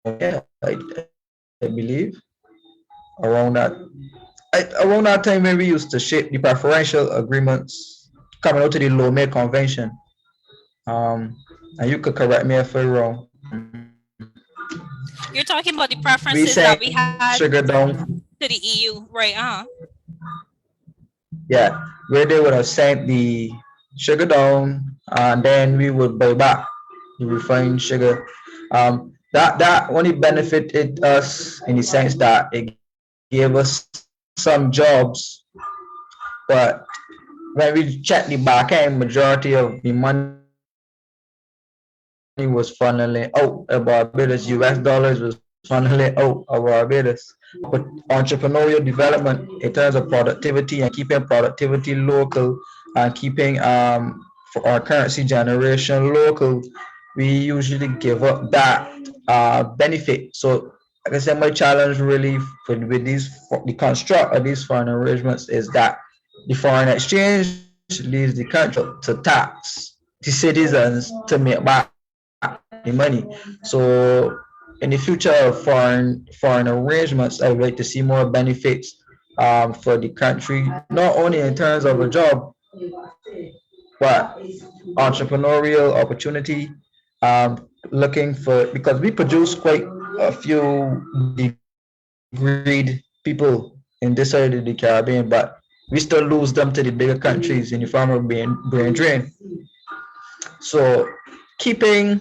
yeah, I believe around that around that time when we used to shape the preferential agreements coming out to the Lomé Convention. And you could correct me if I'm wrong. You're talking about the We preferences that sent we had sugar down, to the EU, right? yeah, where they would have sent the sugar down, and then we would buy back the refined sugar. That only benefited us in the sense that it gave us some jobs, but when we checked the back end, majority of the money was funneling out of Barbados. US dollars was funneling out of Barbados. But entrepreneurial development in terms of productivity and keeping productivity local and keeping for our currency generation local, we usually give up that benefit. So like I said, my challenge really with the construct of these foreign arrangements is that the foreign exchange leaves the country to tax the citizens to make back the money. So in the future of foreign arrangements, I would like to see more benefits for the country, not only in terms of a job, but entrepreneurial opportunity. Looking for, because we produce quite a few degreed people in this side of the Caribbean, but we still lose them to the bigger countries in the form of brain drain. So keeping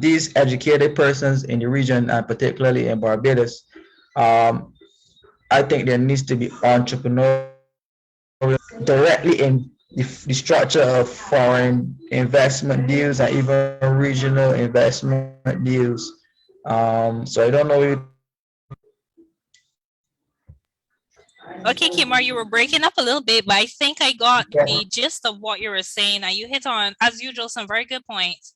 these educated persons in the region, and particularly in Barbados, um, I think there needs to be entrepreneurial directly in the structure of foreign investment deals and even regional investment deals. So I don't know if Okay, Kimar, you were breaking up a little bit, but I think I got yeah, the gist of what you were saying, and you hit on, as usual, some very good points.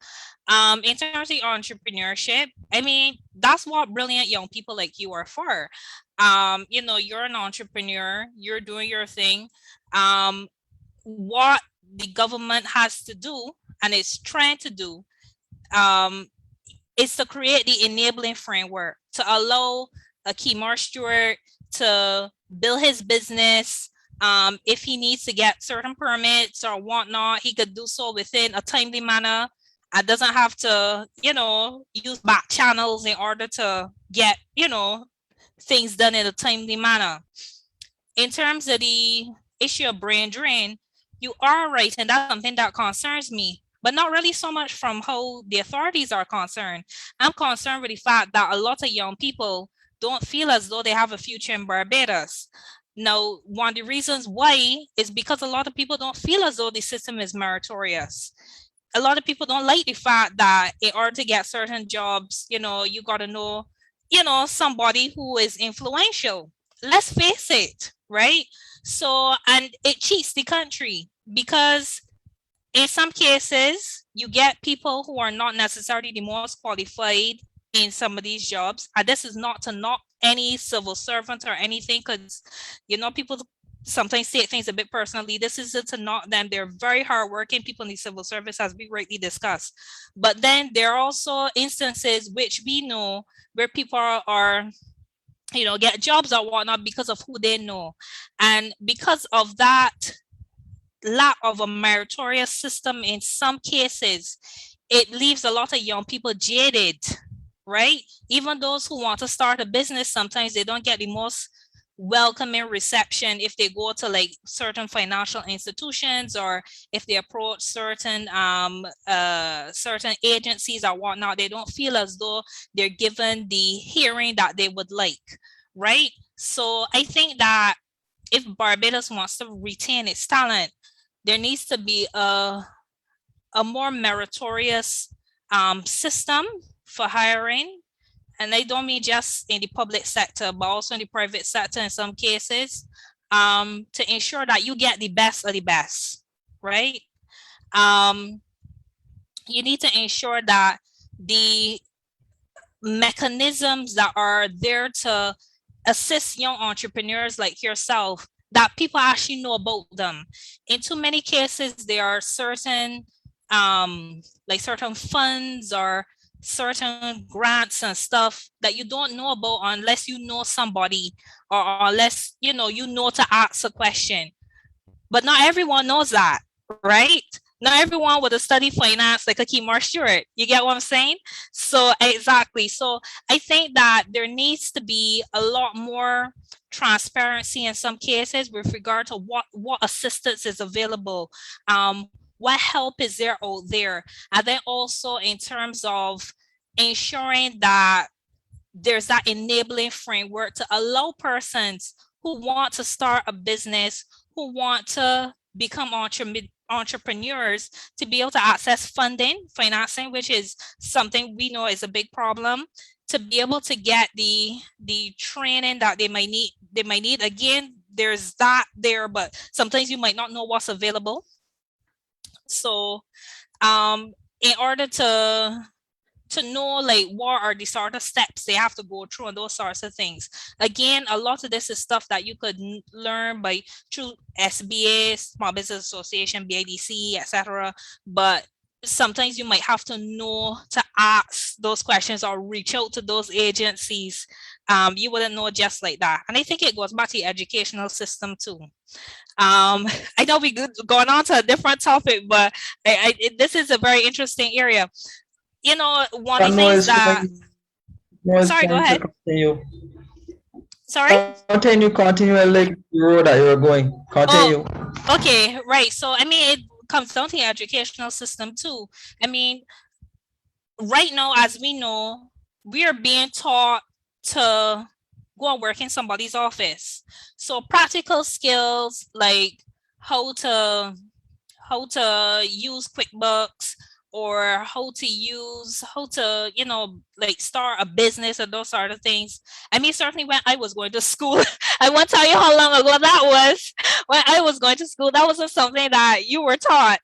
In terms of entrepreneurship, I mean, that's what brilliant young people like you are for. You know, you're an entrepreneur, you're doing your thing. What the government has to do, and it's trying to do, um, is to create the enabling framework to allow a Kemar Stuart to build his business. If he needs to get certain permits or whatnot, he could do so within a timely manner. I doesn't have to, you know, use back channels in order to get, you know, things done in a timely manner. In terms of the issue of brain drain, you are right, and that's something that concerns me, but not really so much from how the authorities are concerned. I'm concerned with the fact that a lot of young people don't feel as though they have a future in Barbados. Now, one of the reasons why is because a lot of people don't feel as though the system is meritorious. A lot of people don't like the fact that in order to get certain jobs, you know, you got to know, you know, somebody who is influential. Let's face it, right? So, and it cheats the country because in some cases, you get people who are not necessarily the most qualified in some of these jobs. And this is not to knock any civil servant or anything, because, you know, people sometimes take things a bit personally. This isn't to knock them. They're very hardworking people in the civil service, as we rightly discussed. But then there are also instances which we know where people are you know, get jobs or whatnot because of who they know. And because of that lack of a meritorious system in some cases, it leaves a lot of young people jaded, right? Even those who want to start a business, sometimes they don't get the most welcoming reception if they go to like certain financial institutions, or if they approach certain certain agencies or whatnot. They don't feel as though they're given the hearing that they would like, right? So I think that if Barbados wants to retain its talent, there needs to be a more meritorious system for hiring. And I don't mean just in the public sector, but also in the private sector in some cases, to ensure that you get the best of the best, right? Um, you need to ensure that the mechanisms that are there to assist young entrepreneurs like yourself, that people actually know about them. In too many cases, there are certain like certain funds or certain grants and stuff that you don't know about unless you know somebody, or unless you know to ask a question. But not everyone knows that, right? Not everyone would have studied finance like a Kemar Stuart. You get what I'm saying? So exactly. So I think that there needs to be a lot more transparency in some cases with regard to what assistance is available, what help is there out there, and then also in terms of ensuring that there's that enabling framework to allow persons who want to start a business, who want to become entrepreneurs, to be able to access financing, which is something we know is a big problem, to be able to get the training that they might need. Again, there's that there, but sometimes you might not know what's available. So in order to to know like what are the sort of steps they have to go through and those sorts of things. Again, a lot of this is stuff that you could learn by through SBA, Small Business Association, BIDC, etc. But sometimes you might have to know to ask those questions or reach out to those agencies. You wouldn't know just like that. And I think it goes back to the educational system too. I know we going on to a different topic, but this is a very interesting area. You know, one of the things that, sorry, go ahead. Sorry? Continue and like the road that you're going. Continue. Oh, okay, right. So, I mean, it comes down to the educational system too. I mean, right now, as we know, we are being taught to go and work in somebody's office. So practical skills like how to use QuickBooks, or how to, you know, like start a business and those sort of things. I mean, certainly when I was going to school, I won't tell you how long ago that was. When I was going to school, that wasn't something that you were taught.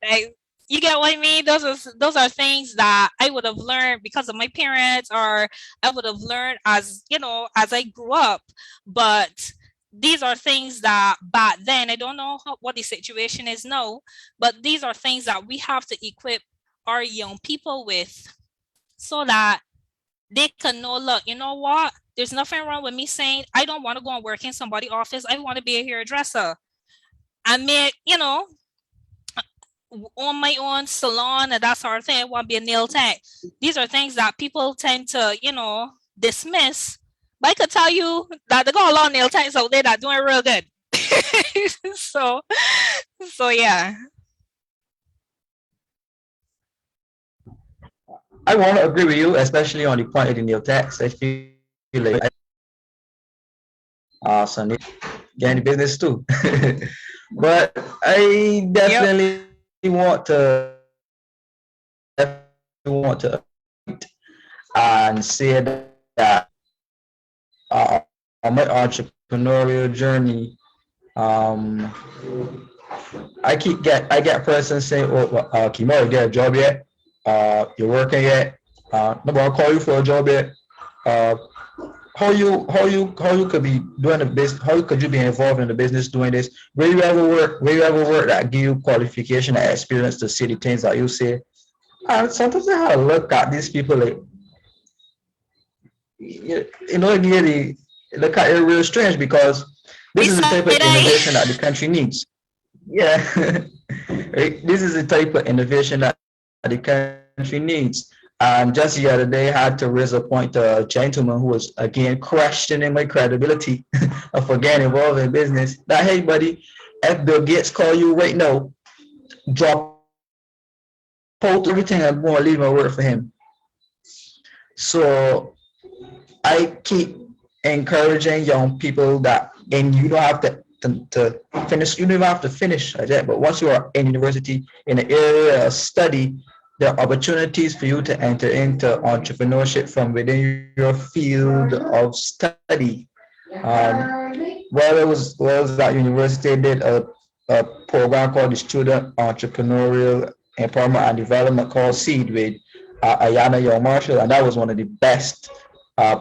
You get what I mean? Those are things that I would have learned because of my parents, or I would have learned as, you know, as I grew up. But these are things that back then, I don't know what the situation is now, but these are things that we have to equip our young people with, so that they can know, look, you know what, there's nothing wrong with me saying I don't want to go and work in somebody's office. I want to be a hairdresser. I mean, you know, on my own salon and that sort of thing. I want to be a nail tech. These are things that people tend to, you know, dismiss. But I could tell you that there got a lot of nail techs out there that are doing real good. so yeah. I want to agree with you, especially on the point of the nail techs. I feel like so get in the business too. But I definitely want to and say that on my entrepreneurial journey, I get persons saying, "Oh, Kemar, you get a job yet? You're working yet? Nobody call you for a job yet? How you could be doing the business? How could you be involved in the business doing this? Where you ever work that give you qualification and experience to see the things that you say?" And sometimes I have to look at these people like, you know, really look at it real strange, because this is the type of innovation that the country needs. Yeah, right? This is the type of innovation that the country needs. And just the other day, I had to raise a point to a gentleman who was again questioning my credibility of getting involved in business. That, hey, buddy, if Bill Gates call you right now, drop out everything and go and leave my work for him. So I keep encouraging young people that, and you don't have to finish, you don't even have to finish, but once you are in university in an area of study, there are opportunities for you to enter into entrepreneurship from within your field of study. While I was at university, I did a program called the Student Entrepreneurial Empowerment and Development called SEED with Ayana Young Marshall, and that was one of the best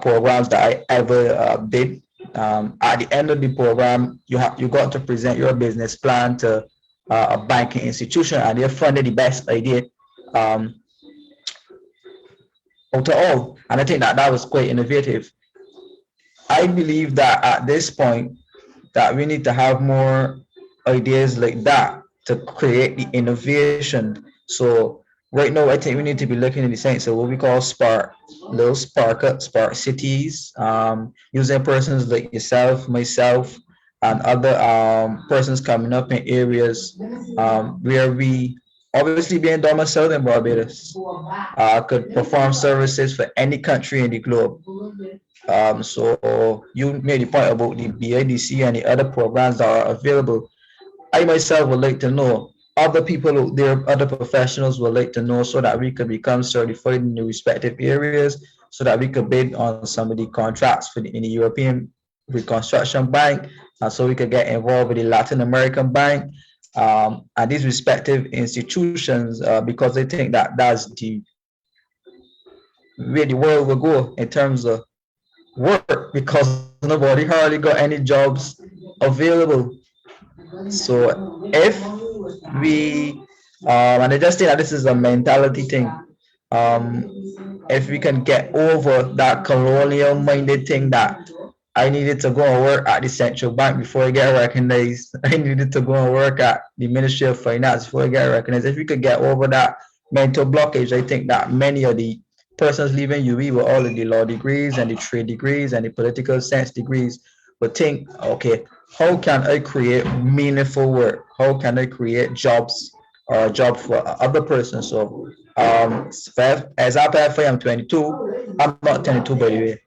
programs that I ever did. At the end of the program, you got to present your business plan to a banking institution, and they funded the best idea out of all. And I think that was quite innovative. I believe that at this point that we need to have more ideas like that to create the innovation. So right now, I think we need to be looking in the sense of what we call spark cities, using persons like yourself, myself, and other persons coming up in areas where we, obviously being domiciled in Barbados, could perform services for any country in the globe. So you made the point about the BIDC and the other programs that are available. I myself would like to know, other people out there, other professionals would like to know, so that we could become certified in the respective areas, so that we could bid on some of the contracts in the European Reconstruction Bank, and so we could get involved with the Latin American Bank, and these respective institutions, because I think that that's the where the world will go in terms of work because nobody hardly got any jobs available. So if we and I just think that this is a mentality thing. If we can get over that colonial minded thing that I needed to go and work at the central bank before I get recognized. I needed to go and work at the Ministry of Finance before I get recognized. If we could get over that mental blockage, I think that many of the persons leaving UE with all of the law degrees and the trade degrees and the political science degrees would think, okay, how can I create meaningful work? How can I create jobs or a job for other persons? So, as I am 22, I'm not 22 by the way,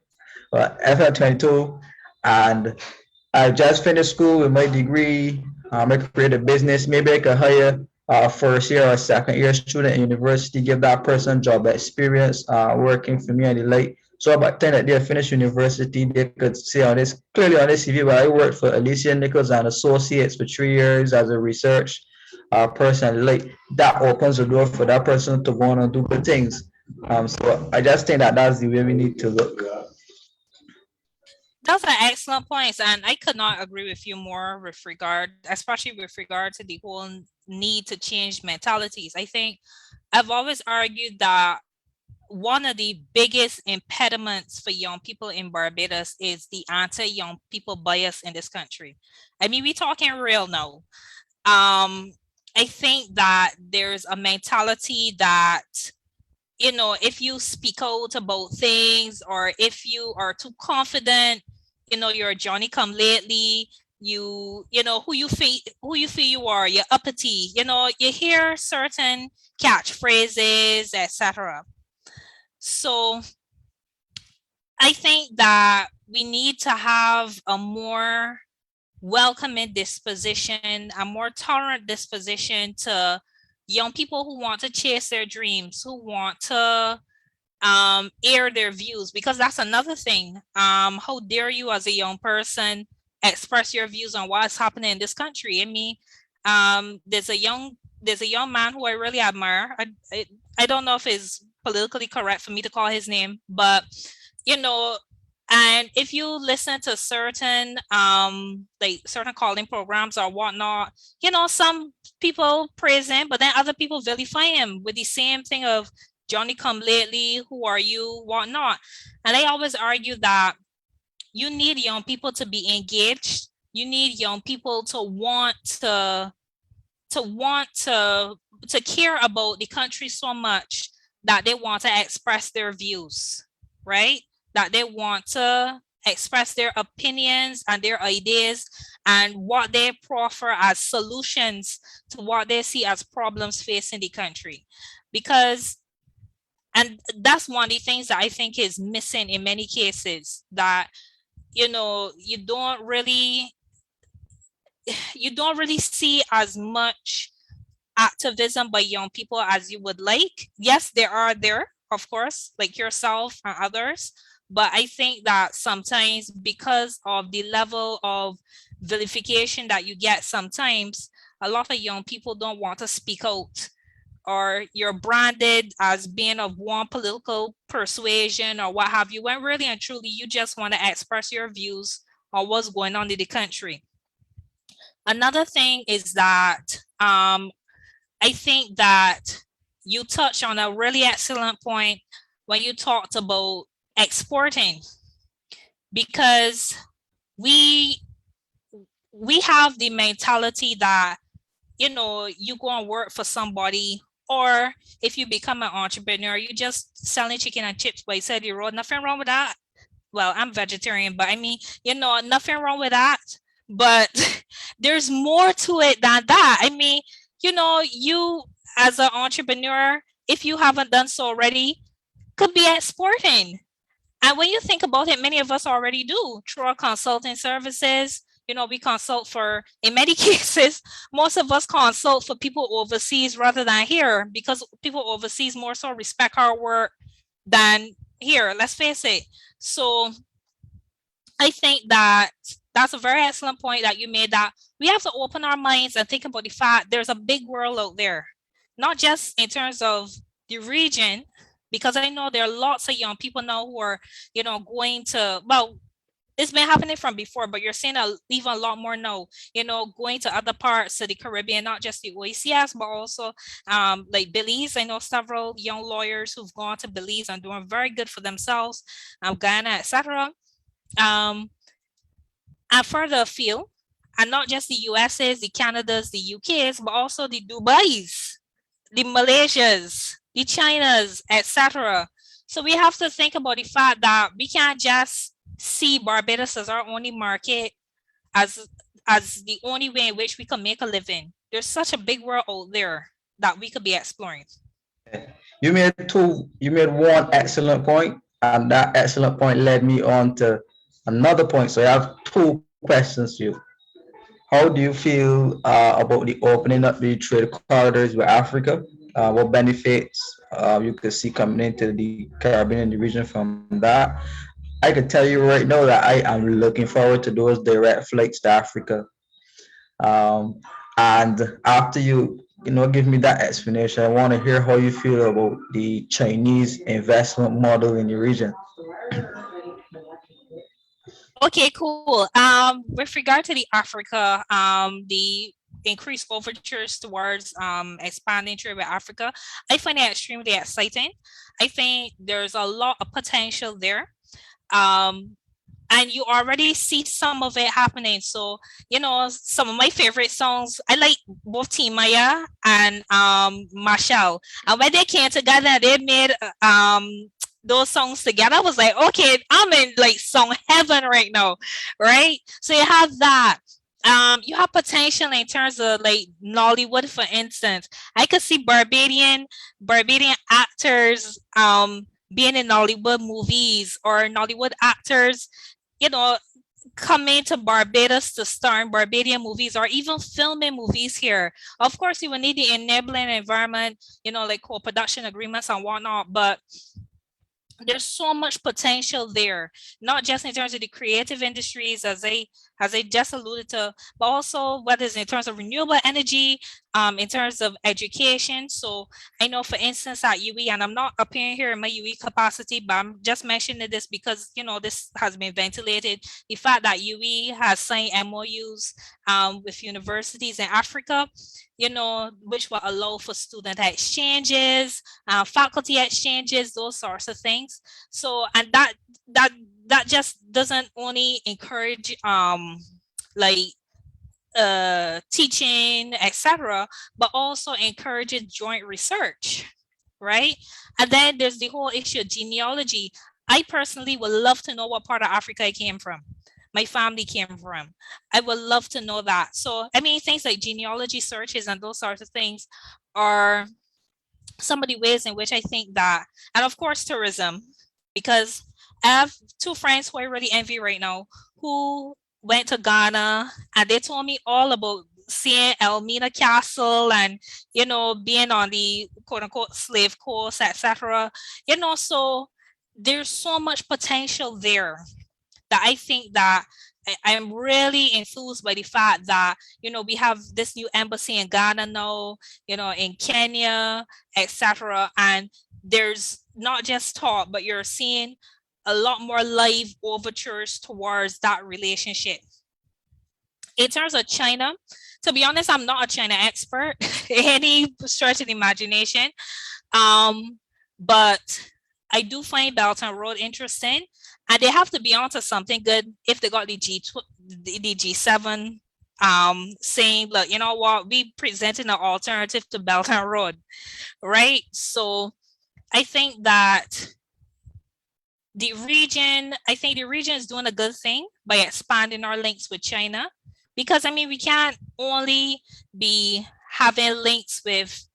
but I'm 22, and I just finished school with my degree. I create a business. Maybe I could hire a first year or second year student in university, give that person job experience working for me and the like. So by the time that they finish university, they could see on this clearly on this CV where I worked for Alicia Nichols and Associates for 3 years as a research person. Like that opens the door for that person to go on and do good things. So I just think that that's the way we need to look. Those are excellent points, and I could not agree with you more with regard, especially with regard to the whole need to change mentalities. I think I've always argued that one of the biggest impediments for young people in Barbados is the anti-young people bias in this country. I mean, we're talking real now. I think that there's a mentality that, you know, if you speak out about things or if you are too confident, you know, you're a Johnny come lately, you know who you feel you are, you're uppity, you know, you hear certain catchphrases, etc. So I think that we need to have a more welcoming disposition, a more tolerant disposition to young people who want to chase their dreams, who want to air their views, because that's another thing. How dare you as a young person express your views on what's happening in this country? I mean, there's a young man who I really admire. I don't know if it's politically correct for me to call his name, but you know, and if you listen to certain like certain calling programs or whatnot, you know, some people praise him, but then other people vilify him with the same thing of Johnny come lately, who are you, whatnot. And I always argue that you need young people to be engaged. You need young people to want to care about the country so much that they want to express their views, right? That they want to express their opinions and their ideas and what they proffer as solutions to what they see as problems facing the country. Because, and that's one of the things that I think is missing in many cases, that, you know, you don't really see as much activism by young people as you would like. Yes, there are there, of course, like yourself and others. But I think that sometimes because of the level of vilification that you get sometimes, a lot of young people don't want to speak out, or you're branded as being of one political persuasion or what have you, when really and truly you just want to express your views on what's going on in the country. Another thing is that I think that you touched on a really excellent point when you talked about exporting, because we have the mentality that, you know, you go and work for somebody, or if you become an entrepreneur, you just selling chicken and chips by the side of the road. Nothing wrong with that. Well, I'm vegetarian, but I mean, you know, nothing wrong with that. But there's more to it than that. I mean, you know, you as an entrepreneur, if you haven't done so already, could be exporting. And when you think about it, many of us already do through our consulting services. You know, we consult for, in many cases, most of us consult for people overseas rather than here, because people overseas more so respect our work than here, let's face it. So I think that that's a very excellent point that you made, that we have to open our minds and think about the fact there's a big world out there, not just in terms of the region, because I know there are lots of young people now who are, going to, well, it's been happening from before, but you're seeing even a lot more now, going to other parts of the Caribbean, not just the OECS, but also like Belize. I know several young lawyers who've gone to Belize and doing very good for themselves, Ghana, etc. And further afield, and not just the US's, the Canadas, the UK's, but also the Dubai's, the Malaysias, the Chinas, etc. So we have to think about the fact that we can't just see Barbados as our only market, as the only way in which we can make a living. There's such a big world out there that we could be exploring. You made one excellent point, and that excellent point led me on to another point. So I have two questions for you. How do you feel about the opening up the trade corridors with Africa? What benefits you could see coming into the Caribbean and the region from that? I can tell you right now that I am looking forward to those direct flights to Africa. Um, and after you give me that explanation, I want to hear how you feel about the Chinese investment model in the region. Okay, cool. With regard to the Africa, the increased overtures towards expanding trade with Africa, I find it extremely exciting. I think there's a lot of potential there. And you already see some of it happening. So, some of my favorite songs, I like both Team Maya and Marshall. And when they came together, they made those songs together. I was like, okay, I'm in like song heaven right now, right? So you have that. You have potential in terms of like Nollywood, for instance. I could see Barbadian actors being in Nollywood movies, or Nollywood actors, coming to Barbados to star in Barbadian movies, or even filming movies here. Of course, you will need the enabling environment, like co-production agreements and whatnot, but there's so much potential there, not just in terms of the creative industries, as I just alluded to, but also whether it's in terms of renewable energy, in terms of education. So I know, for instance, at UE, and I'm not appearing here in my UE capacity, but I'm just mentioning this because, this has been ventilated. The fact that UE has signed MOUs with universities in Africa, which will allow for student exchanges, faculty exchanges, those sorts of things. So, and that just doesn't only encourage teaching, etc., but also encourages joint research, right? And then there's the whole issue of genealogy. I personally would love to know what part of Africa I came from, my family came from. I would love to know that. So, I mean, things like genealogy searches and those sorts of things are some of the ways in which I think that, and of course, tourism, because I have two friends who I really envy right now who went to Ghana, and they told me all about seeing Elmina Castle and, being on the quote unquote slave coast, etc. So there's so much potential there that I think that I'm really enthused by the fact that, we have this new embassy in Ghana now, in Kenya, etc. And there's not just talk, but you're seeing a lot more live overtures towards that relationship. In terms of China, to be honest, I'm not a China expert in any stretch of the imagination. But I do find Belt and Road interesting, and they have to be onto something good if they got the G7 saying, look, you know what, we presenting an alternative to Belt and Road, right? So I think that the region is doing a good thing by expanding our links with China, because I mean, we can't only be having links with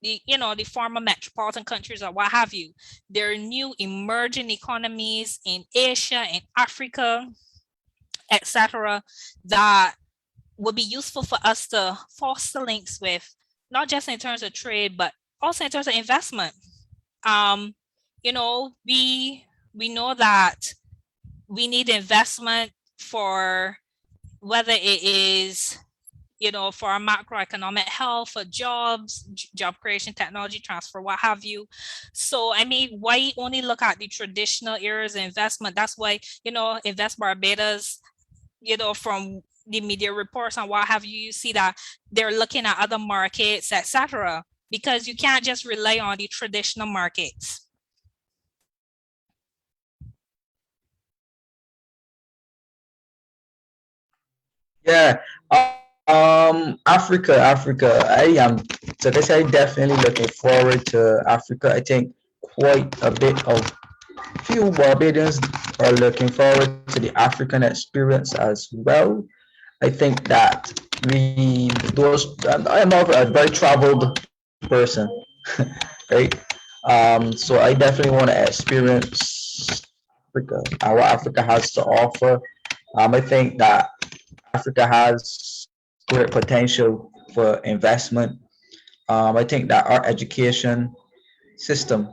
the former metropolitan countries or what have you. There are new emerging economies in Asia, in Africa, etc., that would be useful for us to foster links with, not just in terms of trade, but also in terms of investment. We know that we need investment for whether it is for our macroeconomic health, for jobs, job creation, technology transfer, what have you. So, I mean, why only look at the traditional areas of investment? That's why, Invest Barbados, from the media reports and what have you, you see that they're looking at other markets, etc. Because you can't just rely on the traditional markets. Yeah. Africa. I am, so this I definitely looking forward to Africa. I think quite a bit of few Barbadians are looking forward to the African experience as well. I think that we those I am not a very traveled person, right? So I definitely want to experience Africa and what Africa has to offer. I think that Africa has great potential for investment. I think that our education system,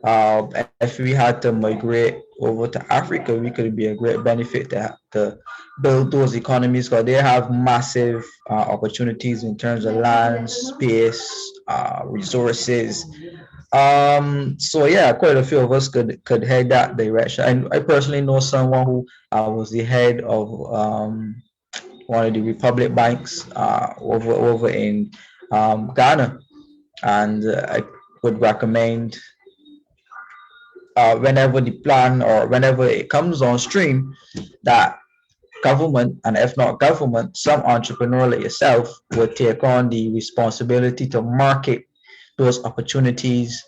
if we had to migrate over to Africa, we could be a great benefit to build those economies because they have massive opportunities in terms of land, space, resources. So yeah, quite a few of us could head that direction. And I personally know someone who was the head of one of the Republic banks over in Ghana, and I would recommend whenever the plan or whenever it comes on stream that government, and if not government, some entrepreneur like yourself would take on the responsibility to market those opportunities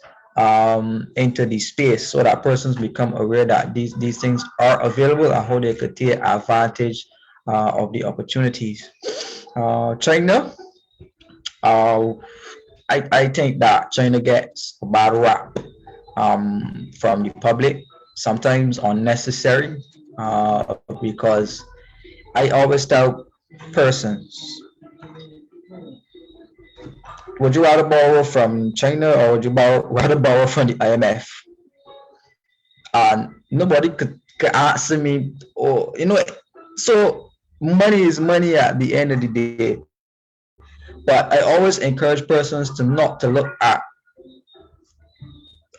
into the space so that persons become aware that these things are available and how they could take advantage of the opportunities. China, uh, I think that China gets a bad rap from the public, sometimes unnecessary, because I always tell persons, would you rather borrow from China or would you rather borrow from the IMF? And nobody could answer me, or so money is money at the end of the day. But I always encourage persons not to look at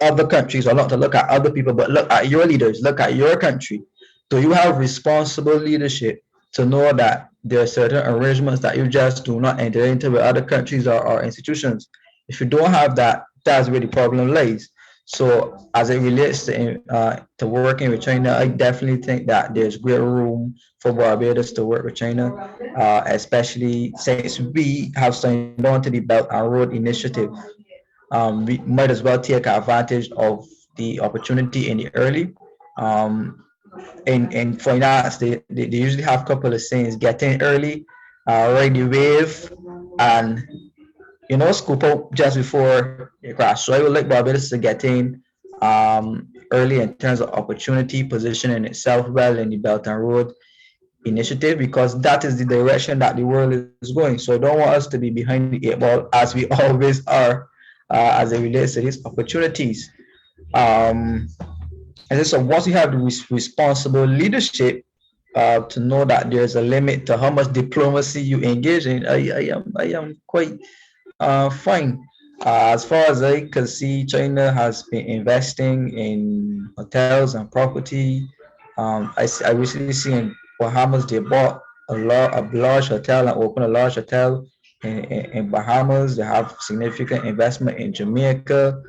other countries or not to look at other people, but look at your leaders, look at your country. Do you have responsible leadership to know that there are certain arrangements that you just do not enter into with other countries or institutions? If you don't have that, that's where the problem lies. So as it relates to working with China, I definitely think that there's great room for Barbados to work with China, especially since we have signed on to the Belt and Road Initiative. We might as well take advantage of the opportunity in the early. Um, in finance, they usually have a couple of things: get in early, ride the wave, and scoop out just before you crash. So I would like Barbados to get in early in terms of opportunity, positioning itself well in the Belt and Road Initiative because that is the direction that the world is going. So I don't want us to be behind the eight ball as we always are as it relates to these opportunities. Um, and so once you have the responsible leadership to know that there's a limit to how much diplomacy you engage in, I am quite fine. As far as I can see, China has been investing in hotels and property. I recently seen in Bahamas they bought a large hotel and opened a large hotel in Bahamas. They have significant investment in Jamaica,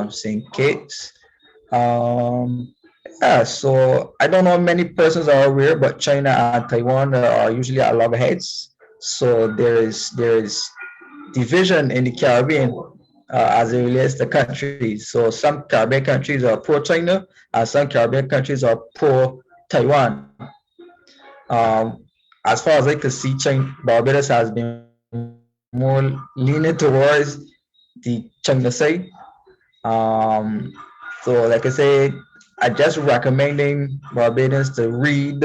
St. Kitts. Yeah, so I don't know many persons are aware, but China and Taiwan are usually at loggerheads. So there is division in the Caribbean as it relates to countries. So some Caribbean countries are pro China and some Caribbean countries are pro Taiwan. Um, as far as I can see, China, Barbados has been more leaning towards the China side. Um, so, like I said, I just recommending Barbadians to read,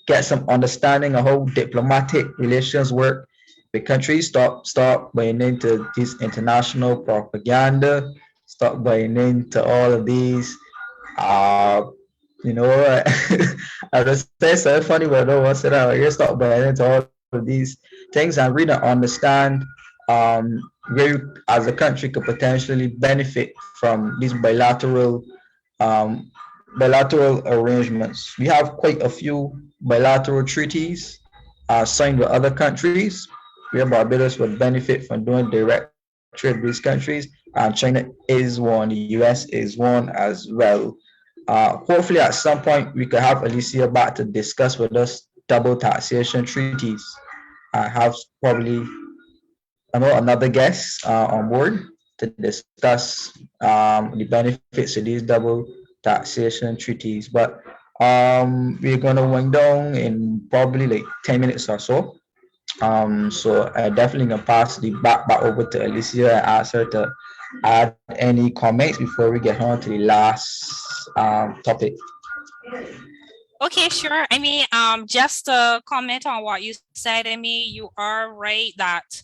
get some understanding of how diplomatic relations work with countries. Stop buying into this international propaganda. Stop buying into all of these. Uh, you know, I just say so funny, but I don't want to say that. You stop buying into all of these things and really understand where you, as a country could potentially benefit from these um, bilateral arrangements. We have quite a few bilateral treaties signed with other countries where Barbados would benefit from doing direct trade with these countries. And China is one, the US is one as well. Hopefully, at some point, we could have Alicia back to discuss with us double taxation treaties. I have probably another guest on board to discuss the benefits of these double taxation treaties. But we're gonna wind down in probably like 10 minutes or so. So I definitely gonna pass the back over to Alicia and ask her to add any comments before we get on to the last topic. Okay, sure. I mean, just to comment on what you said, I mean, you are right that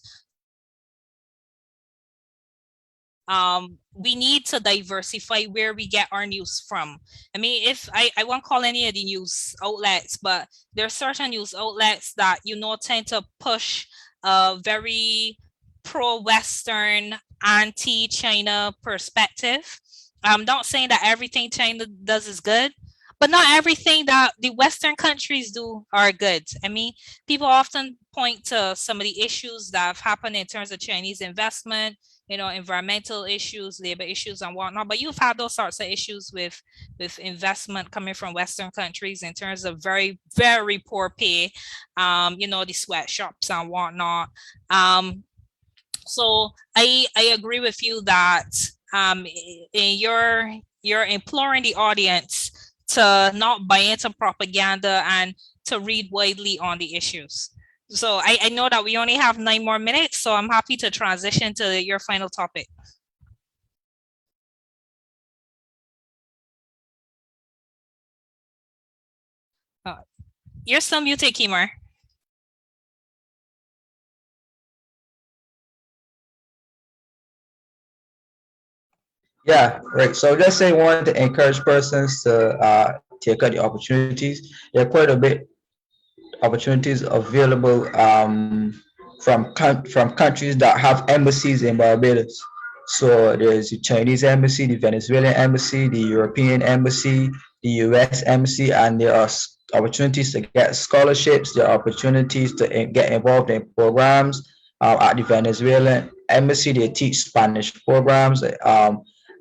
we need to diversify where we get our news from. I mean, if I won't call any of the news outlets, but there are certain news outlets that, you know, tend to push a very pro-Western, anti-China perspective. I'm not saying that everything China does is good, but not everything that the Western countries do are good. I mean, people often point to some of the issues that have happened in terms of Chinese investment, you know, environmental issues, labor issues and whatnot. But you've had those sorts of issues with investment coming from Western countries in terms of very, very poor pay, you know, the sweatshops and whatnot. So I agree with you that you're imploring the audience to not buy into propaganda and to read widely on the issues. So I know that we only have 9 more minutes, so I'm happy to transition to your final topic. You're still muted, Kemar. Yeah, right. So just say want to encourage persons to take out the opportunities. There are quite a bit opportunities available from countries that have embassies in Barbados. So there's the Chinese embassy, the Venezuelan embassy, the European embassy, the US embassy, and there are opportunities to get scholarships. There are opportunities to get involved in programs. At the Venezuelan embassy, they teach Spanish programs.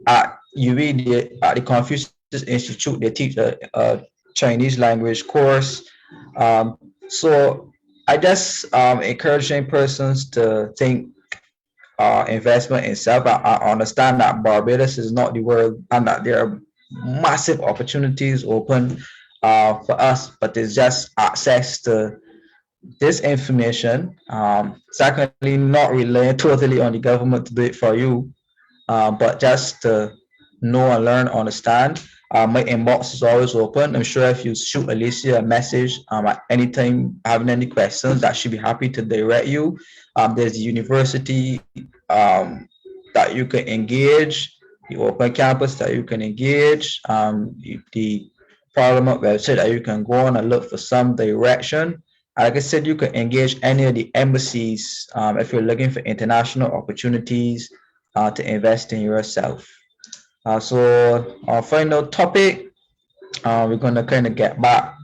At UV, at the Confucius Institute, they teach a Chinese language course. So I just encouraging persons to think investment in self. I understand that Barbados is not the world and that there are massive opportunities open for us, but it's just access to this information. Secondly, not relying totally on the government to do it for you, but just to know and learn, understand. My inbox is always open. I'm sure if you shoot Alicia a message at any time having any questions, that she'd be happy to direct you. There's the university that you can engage, the open campus that you can engage, the Parliament website that you can go on and look for some direction. Like I said, you can engage any of the embassies if you're looking for international opportunities to invest in yourself. So our final topic, we're gonna kind of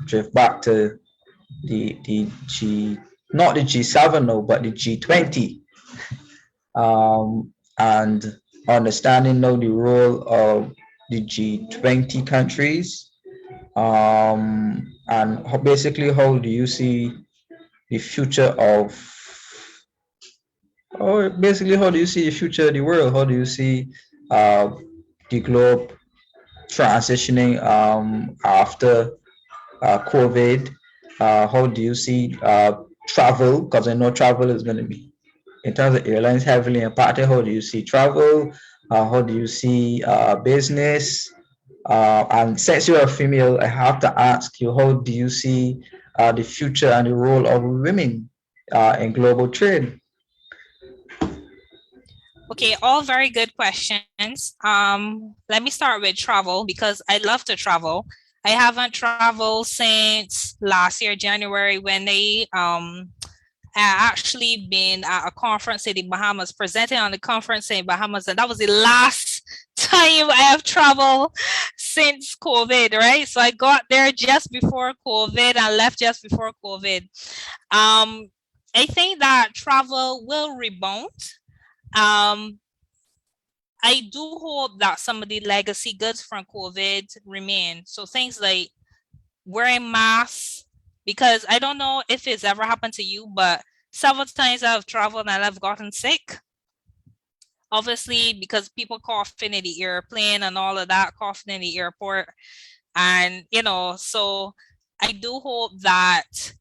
drift back to the G, not the G7 no, but the G20, and understanding now the role of the G20 countries, and basically how do you see the future of, or basically how do you see the future of the world? How do you see uh, the globe transitioning after COVID? How do you see travel? Because I know travel is going to be, in terms of airlines, heavily impacted. How do you see travel? How do you see business? And since you're a female, I have to ask you, how do you see the future and the role of women in global trade? Okay, all very good questions. Let me start with travel because I love to travel. I haven't traveled since last year, January, when they actually been at a conference in the Bahamas, presenting on the conference in Bahamas, and that was the last time I have traveled since COVID, right? So I got there just before COVID and left just before COVID. I think that travel will rebound. I do hope that some of the legacy goods from COVID remain. So things like wearing masks, because I don't know if it's ever happened to you, but several times I've traveled and I've gotten sick. Obviously, because people coughing in the airplane and all of that, coughing in the airport. And, so I do hope that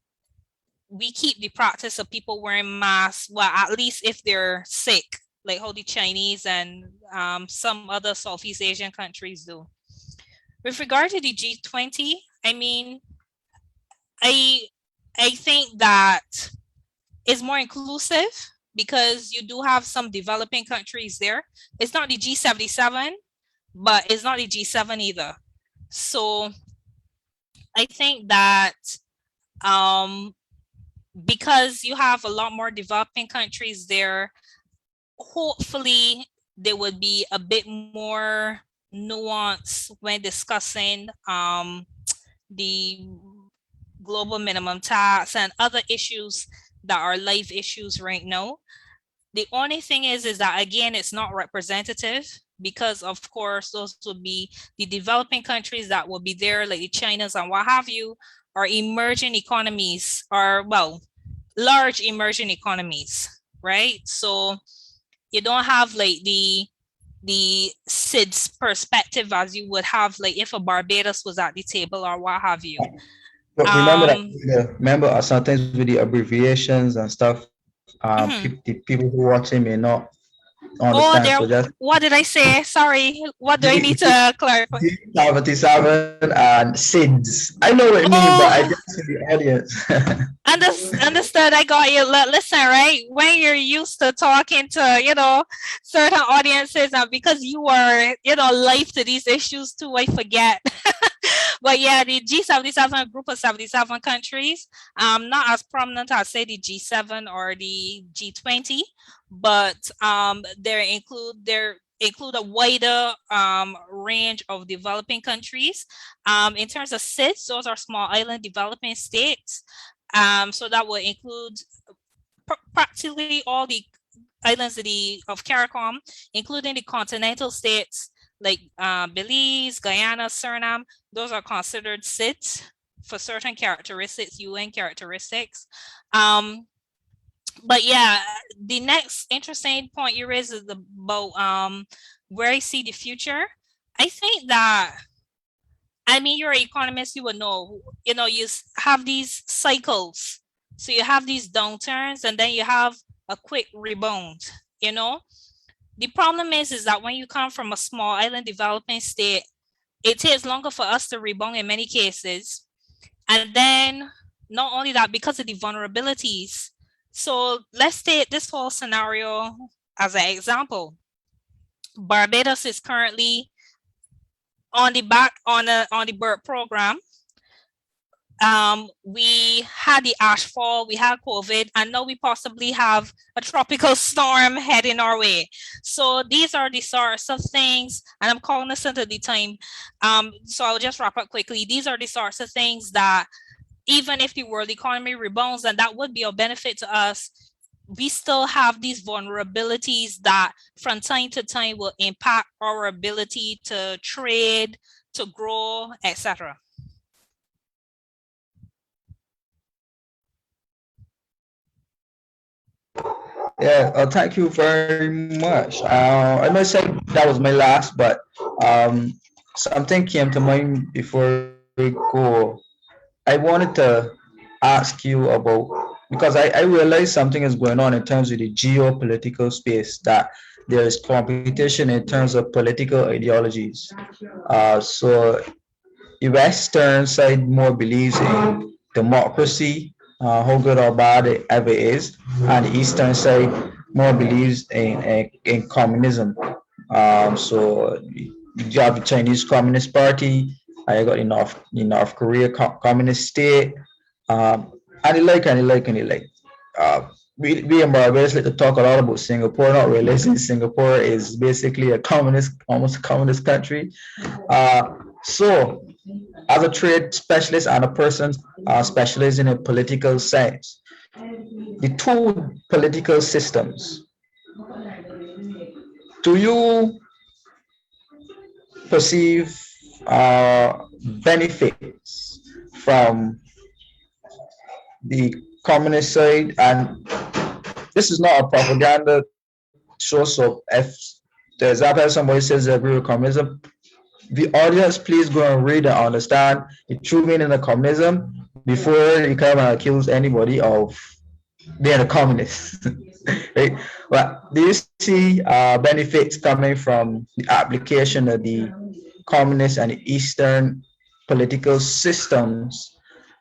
we keep the practice of people wearing masks, well, at least if they're sick, like how the Chinese and some other Southeast Asian countries do. With regard to the G20, I mean, I think that it's more inclusive because you do have some developing countries there. It's not the G77, but it's not the G7 either. So I think that because you have a lot more developing countries there, hopefully there would be a bit more nuance when discussing the global minimum tax and other issues that are live issues right now. The only thing is that, again, it's not representative because, of course, those would be the developing countries that will be there, like the Chinas and what have you, are emerging economies, or, well, large emerging economies, right? So you don't have like the SIDS perspective as you would have like if a Barbados was at the table or what have you. But remember that remember sometimes with the abbreviations and stuff, the people who watching may not understand. So just what did I say? Sorry, what do I need to clarify? 77 and SIDS. I know what it means, but I just see the audience. Understood. I got you. Listen, right? When you're used to talking to, certain audiences, and because you are, live to these issues too, I forget. But yeah, the G77 group of 77 countries, not as prominent as say the G7 or the G20, but they include a wider range of developing countries. In terms of SIDS, those are small island developing states. So that will include practically all the islands of CARICOM, including the continental states like Belize, Guyana, Suriname. Those are considered SIDS for certain characteristics, UN characteristics. But yeah, the next interesting point you raised is about where I see the future. I think that, I mean, you're an economist, you would know, you have these cycles. So you have these downturns and then you have a quick rebound, The problem is that when you come from a small island developing state, it takes longer for us to rebound in many cases. And then not only that, because of the vulnerabilities. So let's take this whole scenario as an example. Barbados is currently on the BERT program. We had the ash fall, we had COVID, and now we possibly have a tropical storm heading our way. So these are the sorts of things, and I'm cognizant of the time. So I'll just wrap up quickly. These are the sorts of things that even if the world economy rebounds, and that would be a benefit to us, we still have these vulnerabilities that from time to time will impact our ability to trade, to grow, etc. Yeah, thank you very much. I must say that was my last, but something came to mind before we go. I wanted to ask you about, because I realize something is going on in terms of the geopolitical space, that there is competition in terms of political ideologies. So the Western side more believes in democracy, how good or bad it ever is, and the Eastern side more believes in communism. So you have the Chinese Communist Party, I got the North Korea Communist State, and the like, and the like, and the like. we in Barbados like to talk a lot about Singapore. Not really. Since Singapore is basically a communist, almost a communist country. So, as a trade specialist and a person specializing in political science, the two political systems, do you perceive benefits from the communist side? And this is not a propaganda show, so if there's after somebody says they agree with communism, the audience, please go and read and understand the true meaning of communism before you come and accuse anybody of being a communist. Right? But do you see benefits coming from the application of the communist and Eastern political systems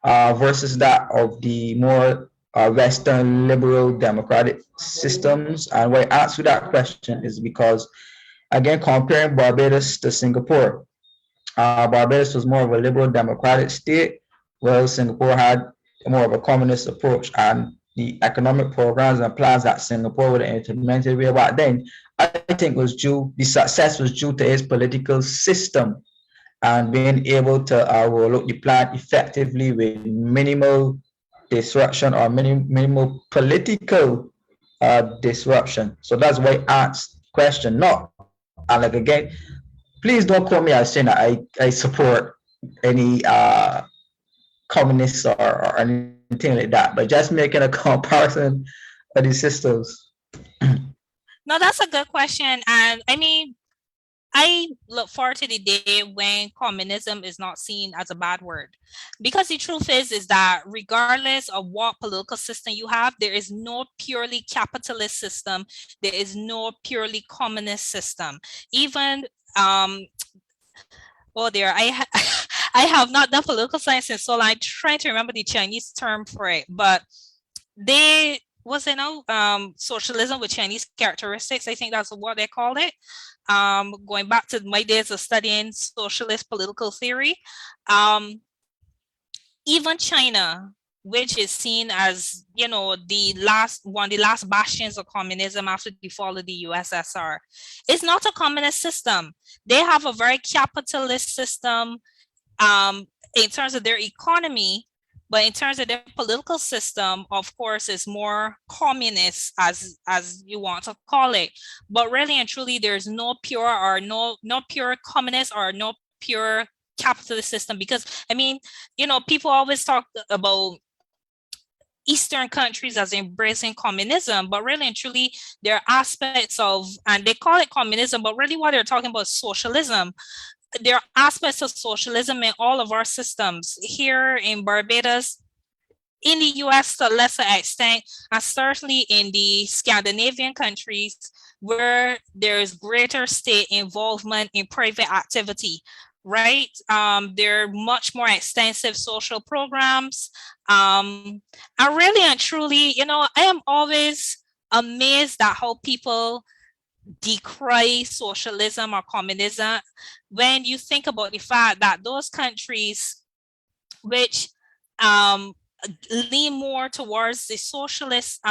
versus that of the more Western liberal democratic systems? And why I ask you that question is because, again, comparing Barbados to Singapore, Barbados was more of a liberal democratic state, while Singapore had more of a communist approach. And the economic programs and plans that Singapore would have implemented way back then, I think the success was due to its political system and being able to roll out the plan effectively with minimal disruption or minimal political disruption. So that's why I asked question. Not, and like again, please don't quote me as saying that I support any communists or anything like that, but just making a comparison of the systems. No, that's a good question. And I mean, I look forward to the day when communism is not seen as a bad word. Because the truth is that regardless of what political system you have, there is no purely capitalist system. There is no purely communist system. Even well, there I have not done political science, and so I'm trying to remember the Chinese term for it, but they was socialism with Chinese characteristics. I think that's what they called it. Going back to my days of studying socialist political theory, even China, which is seen as, the last bastions of communism after the fall of the USSR, is not a communist system. They have a very capitalist system in terms of their economy, but in terms of their political system, of course, is more communist, as you want to call it. But really and truly, there's no pure communist or no pure capitalist system, because I mean, people always talk about Eastern countries as embracing communism, but really and truly, there are aspects of, and they call it communism, but really what they're talking about is socialism. There are aspects of socialism in all of our systems here in Barbados, in the US to a lesser extent, and certainly in the Scandinavian countries where there is greater state involvement in private activity, right? There are much more extensive social programs. And really and truly, I am always amazed at how people decry socialism or communism when you think about the fact that those countries which lean more towards the socialist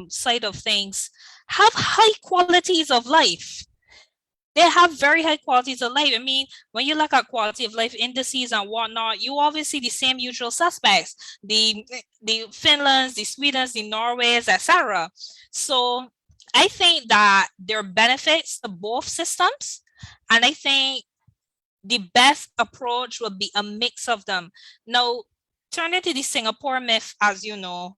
side of things have high qualities of life. They have very high qualities of life. I mean, when you look at quality of life indices and whatnot, you always see the same usual suspects, the Finlands, the Swedens, the Norways, etc. So I think that there are benefits to both systems, and I think the best approach would be a mix of them. Now, turning to the Singapore myth, as you know,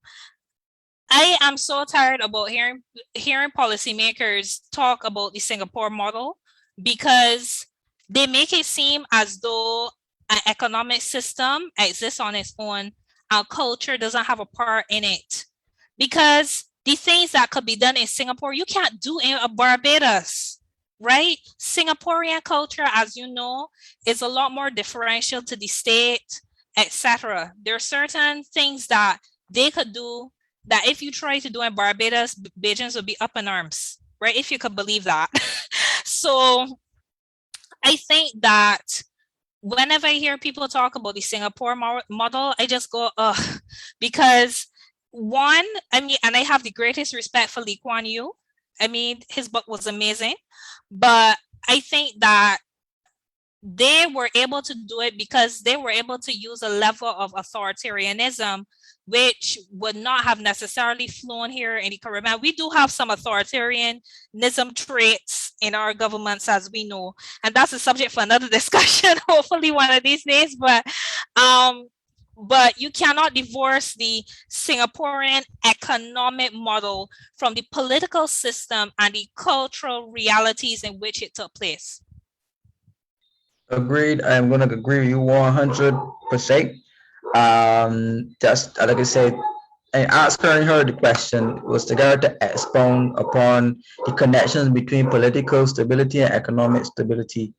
I am so tired about hearing policymakers talk about the Singapore model, because they make it seem as though an economic system exists on its own and culture doesn't have a part in it. Because the things that could be done in Singapore, you can't do in Barbados, right? Singaporean culture, as you know, is a lot more differential to the state, etc. There are certain things that they could do that if you try to do in Barbados, Bajans would be up in arms, right? If you could believe that. So I think that whenever I hear people talk about the Singapore model, I just go, ugh, because one, I mean, and I have the greatest respect for Lee Kuan Yew. I mean, his book was amazing, but I think that they were able to do it because they were able to use a level of authoritarianism which would not have necessarily flown here in the Caribbean. We do have some authoritarianism traits in our governments, as we know, and that's a subject for another discussion, hopefully one of these days. But you cannot divorce the Singaporean economic model from the political system and the cultural realities in which it took place. Agreed. I'm going to agree with you 100%. Just like I said, and answering her the question was to get her to expound upon the connections between political stability and economic stability.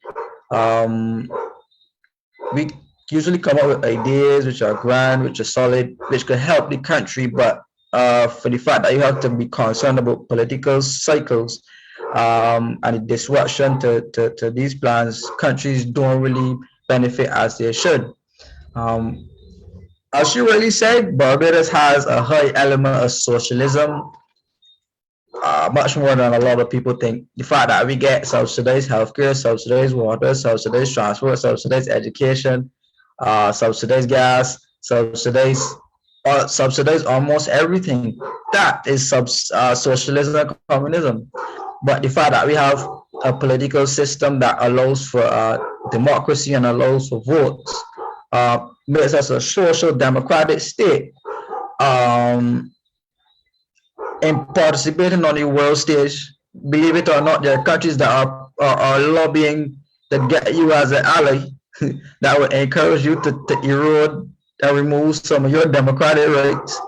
We usually come up with ideas which are grand, which are solid, which could help the country, but for the fact that you have to be concerned about political cycles and the disruption to these plans, countries don't really benefit as they should. As you really said, Barbados has a high element of socialism, much more than a lot of people think. The fact that we get subsidized healthcare, subsidized water, subsidized transport, subsidized education, subsidized gas, subsidize almost everything. That is socialism and communism. But the fact that we have a political system that allows for democracy and allows for votes makes us a social democratic state. In participating on the world stage, believe it or not, there are countries that are lobbying to get you as an ally that will encourage you to erode and remove some of your democratic rights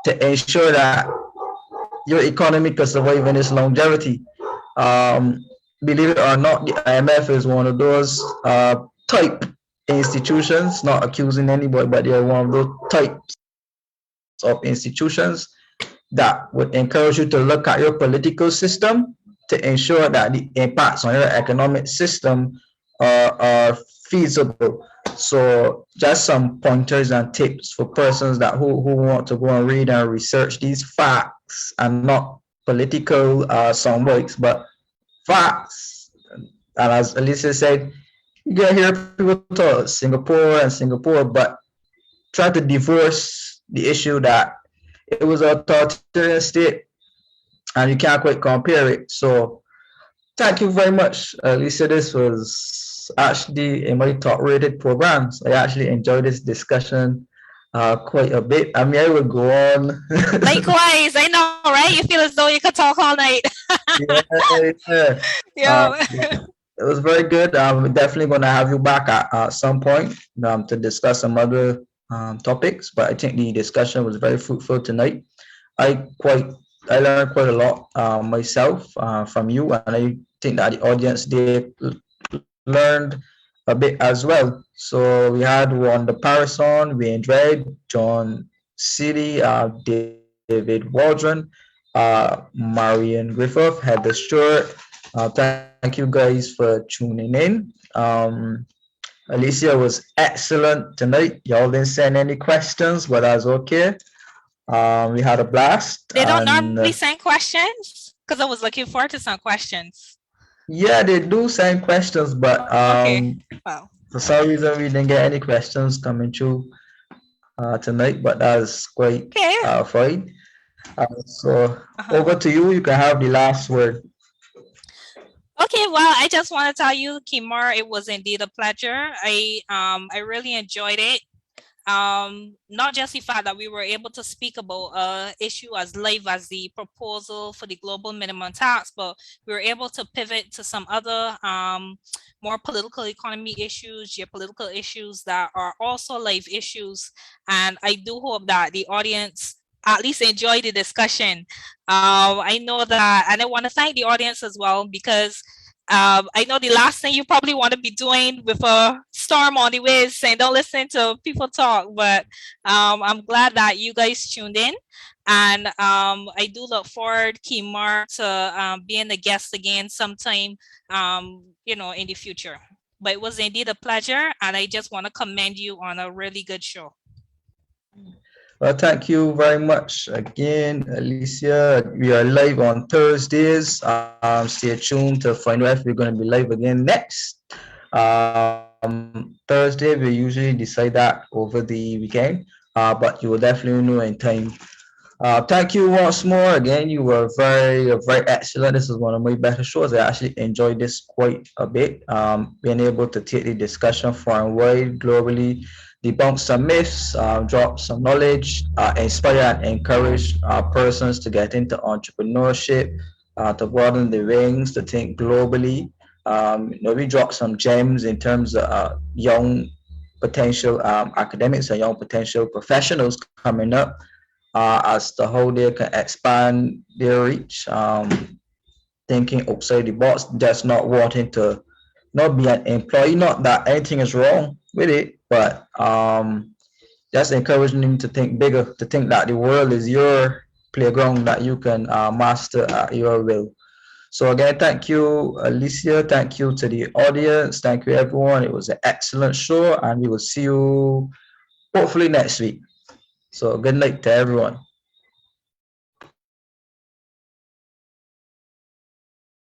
to ensure that your economy can survive in its longevity. Believe it or not, the IMF is one of those type institutions, not accusing anybody, but they're one of those types of institutions that would encourage you to look at your political system to ensure that the impacts on your economic system are feasible. So just some pointers and tips for persons that who want to go and read and research these facts and not political soundbites, but facts. And as Alicia said, you can hear people talk Singapore, but try to divorce the issue that it was a authoritarian state and you can't quite compare it. So thank you very much, Lisa. This was actually in my top rated programs. I actually enjoyed this discussion quite a bit. I mean, I would go on. Likewise, I know, right? You feel as though you could talk all night. Yeah. It was very good. We're definitely going to have you back at some point to discuss some other topics, but I think the discussion was very fruitful tonight. I learned quite a lot myself from you, and I think that the audience did learned a bit as well. So we had Wanda Parison, Wayne Dredd, John City, David Waldron, Marion Griffith, Heather Stewart. Thank you guys for tuning in. Alicia was excellent tonight. Y'all didn't send any questions, but that's okay. We had a blast. They don't normally send questions because I was looking forward to some questions. Yeah, they do send questions, but okay. Wow. For some reason we didn't get any questions coming through tonight, but that's quite fine. So over to you. You can have the last word. Okay, well, I just want to tell you, Kemar, it was indeed a pleasure. I really enjoyed it. Not just the fact that we were able to speak about an issue as live as the proposal for the global minimum tax, but we were able to pivot to some other more political economy issues, geopolitical issues that are also live issues. And I do hope that the audience at least enjoy the discussion. I know that, and I want to thank the audience as well, because I know the last thing you probably want to be doing with a storm on the way is saying don't listen to people talk, but I'm glad that you guys tuned in, and I do look forward, Kemar, to being a guest again sometime, you know, in the future. But it was indeed a pleasure, and I just want to commend you on a really good show. Well, thank you very much again, Alicia. We are live on Thursdays. Stay tuned to find out if we're going to be live again next. Thursday, we usually decide that over the weekend, but you will definitely know in time. Thank you once more. Again, you were very excellent. This is one of my better shows. I actually enjoyed this quite a bit. Being able to take the discussion far and wide globally, debunk some myths, drop some knowledge, inspire and encourage persons to get into entrepreneurship, to broaden the wings, to think globally. We drop some gems in terms of young potential academics and young potential professionals coming up as to how they can expand their reach, thinking outside the box, just not wanting to not be an employee. Not that anything is wrong with it, but just encouraging them to think bigger, to think that the world is your playground that you can master at your will. So again, thank you, Alicia. Thank you to the audience. Thank you, everyone. It was an excellent show, and we will see you hopefully next week. So good night to everyone.